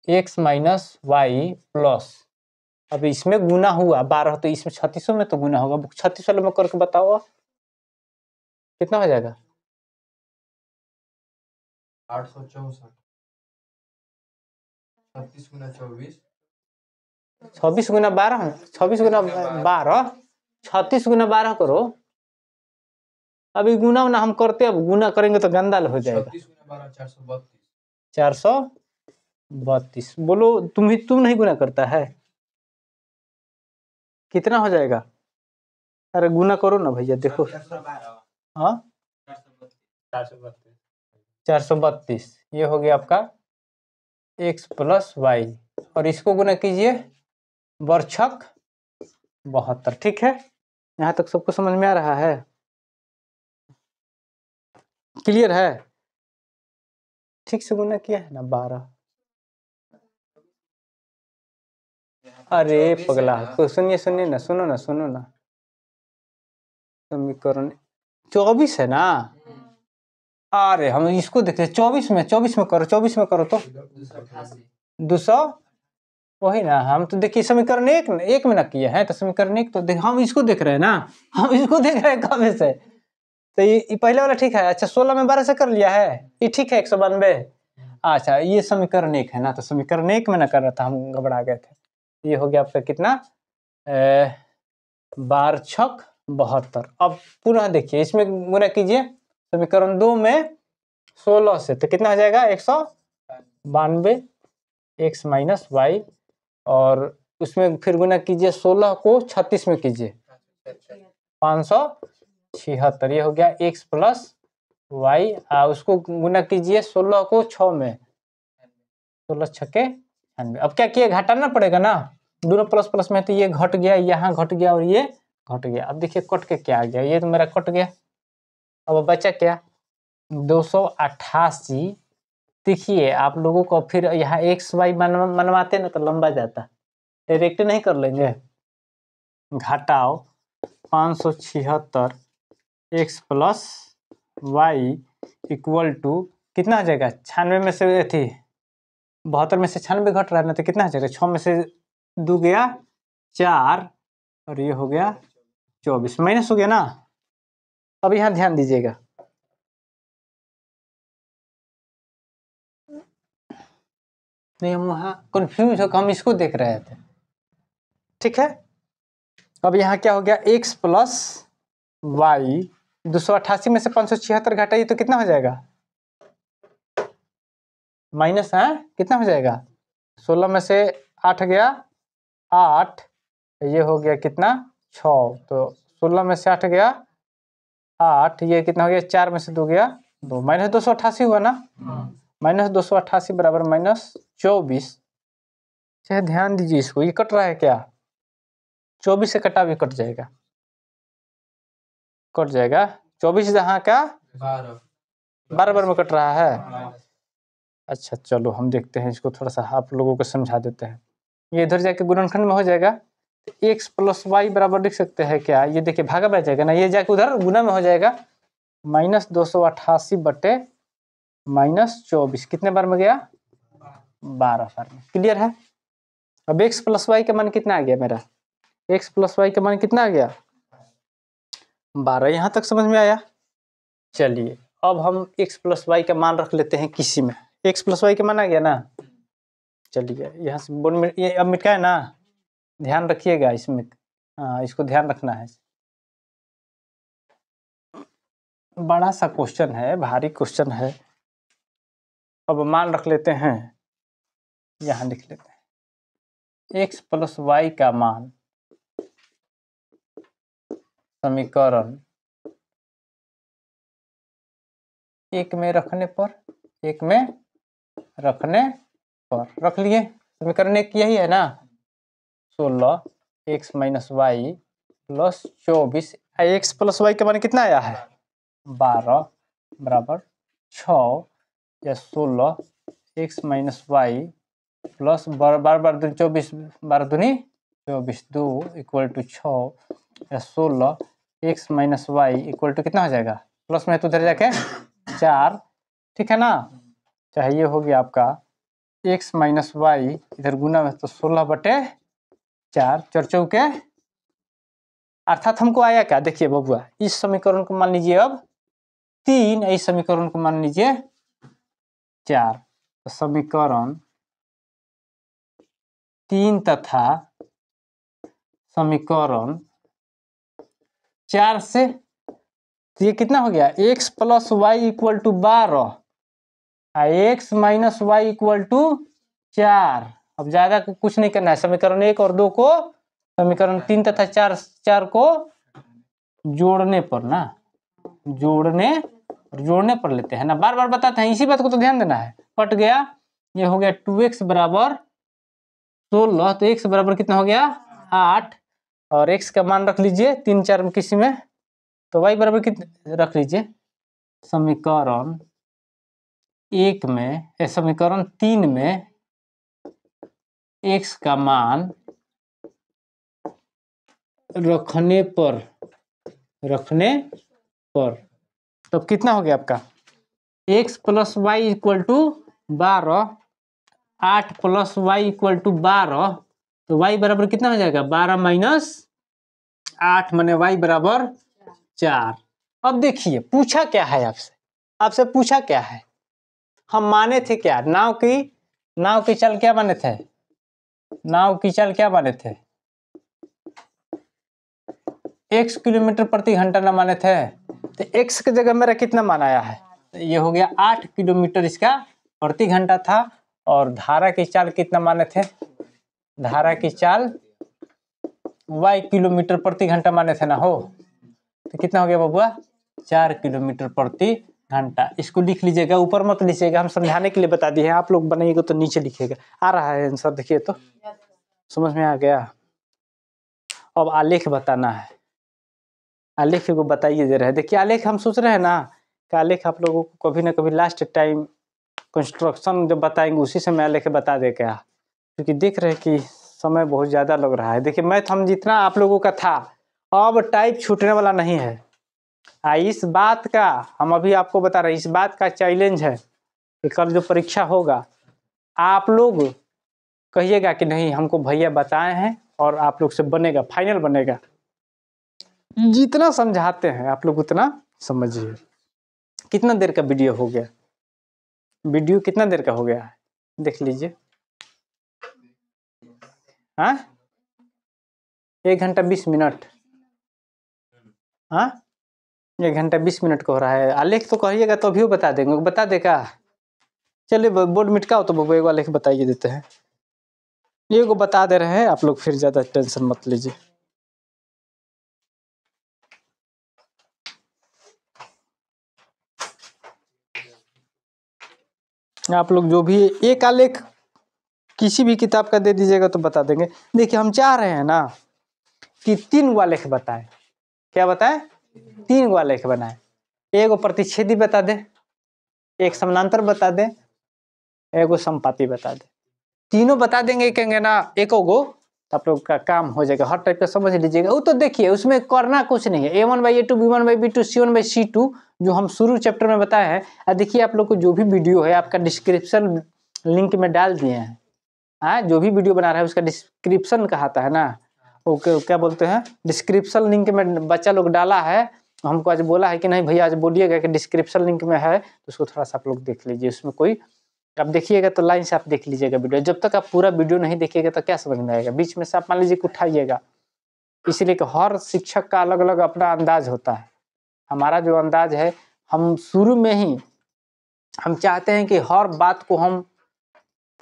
x माइनस वाई प्लस, अब इसमें गुना हुआ 12, तो इसमें 36 में तो गुना होगा, 36 वाले में करके बताओ कितना हो जाएगा 864, 36 गुना 24, 26 गुना 12, 26 गुना 12, 36 गुना 12 करो, अभी गुना उना हम करते, अब गुना करेंगे तो गंदा हो जाएगा, 36 गुना 12 432, 432, बोलो तुम नहीं गुना करता है, कितना हो जाएगा, अरे गुना करो ना भैया, देखो, हाँ 432, ये हो गया आपका x प्लस वाई, और इसको गुना कीजिए बरछक 72। ठीक है, यहाँ तक सबको समझ में आ रहा है? क्लियर है? ठीक से गुना किया है ना 12। अरे पगला, तो सुनिए सुनिए ना, सुनो ना सुनो ना, समीकरण 24 है ना। अरे हम इसको देखते 24 में करो, 24 में करो तो 200। वही ना, हम तो देखिए समीकरण एक में ना किए हैं, तो समीकरण एक तो हम इसको देख रहे हैं ना, हम इसको देख रहे हैं कब से। तो ये पहले वाला ठीक है। अच्छा 16 में 12 से कर लिया है, ये ठीक है 192। अच्छा ये समीकरण एक है ना, तो समीकरण एक में ना कर रहा था, हम घबरा गए थे। ये हो गया आपका कितना, 12 छक 72। अब पुनः देखिए इसमें गुना कीजिए, समीकरण 2 में 16 से तो कितना हो जाएगा 192 x माइनस वाई, और उसमें फिर गुना कीजिए 16 को 36 में कीजिए 576। ये हो गया x प्लस वाई, उसको गुना कीजिए 16 को 6 में, 16 छके 96। अब क्या किए, घटाना पड़ेगा ना, दोनों प्लस प्लस में, तो ये घट गया, यहाँ घट गया और ये घट गया। अब देखिए कट के क्या आ गया, ये तो मेरा कट गया। अब बचा क्या, 288। देखिए आप लोगों को फिर यहाँ एक्स वाई मनवाते ना तो लंबा जाता, डायरेक्ट नहीं कर लेंगे। घटाओ 576 x plus y equal to कितना आ जाएगा, 96 में से थी 72 में से 96 घट रहा है ना, तो कितना आ जाएगा, 6 में से 2 गया 4 और ये हो गया 24, माइनस हो गया ना। अब यहाँ ध्यान दीजिएगा, नहीं हम वहाँ कंफ्यूज होकर हम इसको देख रहे थे। ठीक है, अब यहाँ क्या हो गया, x प्लस वाई, 288 में से 576 घटाइए तो कितना हो जाएगा, माइनस है कितना हो जाएगा, 16 में से 8 गया 8, ये हो गया कितना 6, तो 16 में से 8 गया 8, ये कितना हो गया 4 में से 2 गया 2, माइनस 288 हुआ ना, माइनस 288 बराबर माइनस 24। चाहे ध्यान दीजिए इसको, ये कट रहा है क्या, 24 से कटा भी कट जाएगा, कट जाएगा 24 जहाँ का 12 में कट रहा है। अच्छा चलो हम देखते हैं इसको, थोड़ा सा आप लोगों को समझा देते हैं। ये इधर जाके गुणनखंड में हो जाएगा, x प्लस वाई बराबर लिख सकते हैं क्या, ये देखिए भागा बच जाएगा ना, ये जाके उधर गुना में हो जाएगा, माइनस 288 बटे माइनस 24, कितने बार में गया 12 बार में। क्लियर है? अब x प्लस वाई का मान कितना आ गया मेरा, x प्लस वाई का मान कितना आ गया 12। यहाँ तक समझ में आया? चलिए अब हम x प्लस वाई का मान रख लेते हैं किसी में, x प्लस वाई का मान आ गया ना। चलिए यहाँ से बोर्ड में ये अब मिटा है ना, ध्यान रखिएगा इसमें, हाँ इसको ध्यान रखना है, बड़ा सा क्वेश्चन है, भारी क्वेश्चन है। अब मान रख लेते हैं, यहाँ लिख लेते हैं x प्लस वाई का मान समीकरण एक में रखने पर, एक में रखने पर रख लिए, समीकरण एक यही है ना, 16 x minus y plus 24, x plus y का मान कितना आया है 12 बराबर 6 या 16 x माइनस वाई प्लस बार बार 24, 12 दूनी 24, 2 इक्वल टू 6 या 16 x minus y equal to कितना हो जाएगा, प्लस में तो उधर जाके 4। ठीक है ना, चाहे ये हो गया आपका x माइनस वाई, इधर गुना में तो 16 बटे 4, 4 चौके, अर्थात हमको आया क्या, देखिए बबुआ इस समीकरण को मान लीजिए अब 3, इस समीकरण को मान लीजिए 4, तो समीकरण 3 तथा समीकरण 4 से, तो ये कितना हो गया x plus y equal to 12, x minus y equal to 4। अब ज्यादा कुछ नहीं करना है, समीकरण 1 और 2 को समीकरण 3 तथा 4 को जोड़ने पर ना, जोड़ने पर लेते हैं ना, बार बार बताते हैं, इसी बात को तो ध्यान देना है। कट गया, ये हो गया 2x बराबर 16, तो x बराबर कितना हो गया 8, और x का मान रख लीजिए 3 4 में किसी में, तो y बराबर कितना रख लीजिए समीकरण 1 में, समीकरण 3 में x का मान रखने पर तब कितना हो गया आपका x plus y equal to 12, 8 plus y equal to 12, तो y बराबर कितना हो जाएगा 12 माइनस 8 माने y बराबर 4। अब देखिए पूछा क्या है आपसे पूछा क्या है, हम माने थे क्या, नाव की चाल क्या माने थे, नाव की चाल क्या माने थे, x किलोमीटर प्रति घंटा ना माने थे, तो x की जगह मेरा कितना मान आया है, ये हो गया 8 किलोमीटर इसका प्रति घंटा था, और धारा की चाल कितना माने थे, धारा की चाल y किलोमीटर प्रति घंटा माने थे ना हो, तो कितना हो गया बबुआ 4 किलोमीटर प्रति घंटा। इसको लिख लीजिएगा, ऊपर मत लिखिएगा, हम समझाने के लिए बता दिए हैं, आप लोग बनाइएगा तो नीचे लिखिएगा। आ रहा है आंसर, देखिए तो समझ में आ गया। अब आलेख बताना है, आलेख को बताइए दे रहे हैं। देखिए आलेख हम सोच रहे हैं ना कि आलेख आप लोगों को कभी ना कभी लास्ट टाइम कंस्ट्रक्शन जब बताएंगे उसी समय आलेख बता दे क्या, क्योंकि देख रहे हैं कि समय बहुत ज़्यादा लग रहा है। देखिए मैथ हम जितना आप लोगों का था, अब टाइप छूटने वाला नहीं है। इस बात का हम अभी आपको बता रहे हैं, इस बात का चैलेंज है कि कल जो परीक्षा होगा आप लोग कहिएगा कि नहीं हमको भैया बताए हैं, और आप लोग से बनेगा, फाइनल बनेगा। जितना समझाते हैं आप लोग उतना समझिए। कितना देर का वीडियो हो गया, वीडियो कितना देर का हो गया है देख लीजिए। हाँ 1 घंटा 20 मिनट, हाँ 1 घंटा 20 मिनट का हो रहा है। आलेख तो कहिएगा तो अभी बता देंगे, बता देगा। चलिए बोर्ड मिटकाओ तो बबू एक आलेख बताइए देते हैं, ये को बता दे रहे हैं आप लोग, फिर ज्यादा टेंशन मत लीजिए। आप लोग जो भी एक आलेख किसी भी किताब का दे दीजिएगा तो बता देंगे। देखिए हम चाह रहे हैं ना कि 3 आलेख बताएं, क्या बताएं 3 आलेख बनाएं, एगो प्रतिच्छेदी बता दे, एक समानांतर बता दे, एगो समपाती बता दे। तीनों बता देंगे कहेंगे ना एको गो, आप लोग का काम हो जाएगा। हर टाइप का समझ लीजिएगा। वो तो देखिए उसमें करना कुछ नहीं है, A1/A2 B1/B2 C1/C2 जो हम शुरू चैप्टर में बताए हैं। देखिए आप लोग को जो भी वीडियो है आपका डिस्क्रिप्शन लिंक में डाल दिए हैं। हाँ जो भी वीडियो बना रहा है उसका डिस्क्रिप्शन कहता है ना, वो क्या बोलते हैं, डिस्क्रिप्शन लिंक में बच्चा लोग डाला है। हमको आज बोला है कि नहीं भैया आज बोलिएगा कि डिस्क्रिप्शन लिंक में है, तो उसको थोड़ा सा आप लोग देख लीजिए। उसमें कोई आप देखिएगा तो लाइन से आप देख लीजिएगा वीडियो। जब तक आप पूरा वीडियो नहीं देखिएगा तो क्या समझ में आएगा, बीच में से आप मान लीजिए कि उठाइएगा। इसलिए कि हर शिक्षक का अलग अलग अपना अंदाज होता है। हमारा जो अंदाज है, हम शुरू में ही हम चाहते हैं कि हर बात को हम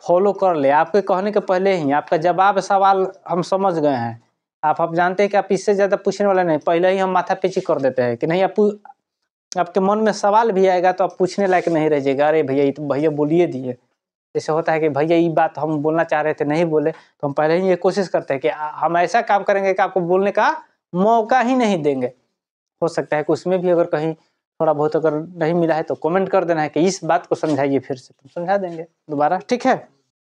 फॉलो कर ले। आपके कहने के पहले ही आपका जवाब सवाल हम समझ गए हैं। आप जानते हैं कि आप इससे ज़्यादा पूछने वाले नहीं, पहले ही हम माथा पीछी कर देते हैं कि नहीं। आपके मन में सवाल भी आएगा तो आप पूछने लायक नहीं रह जाएगा, अरे भैया ये तो भैया बोलिए दिए। जैसे होता है कि भैया ये बात हम बोलना चाह रहे थे नहीं बोले, तो हम पहले ही ये कोशिश करते हैं कि हम ऐसा काम करेंगे कि आपको बोलने का मौका ही नहीं देंगे। हो सकता है कि उसमें भी अगर कहीं थोड़ा बहुत अगर नहीं मिला है तो कमेंट कर देना है कि इस बात को समझाइए, फिर से तो समझा देंगे दोबारा, ठीक है।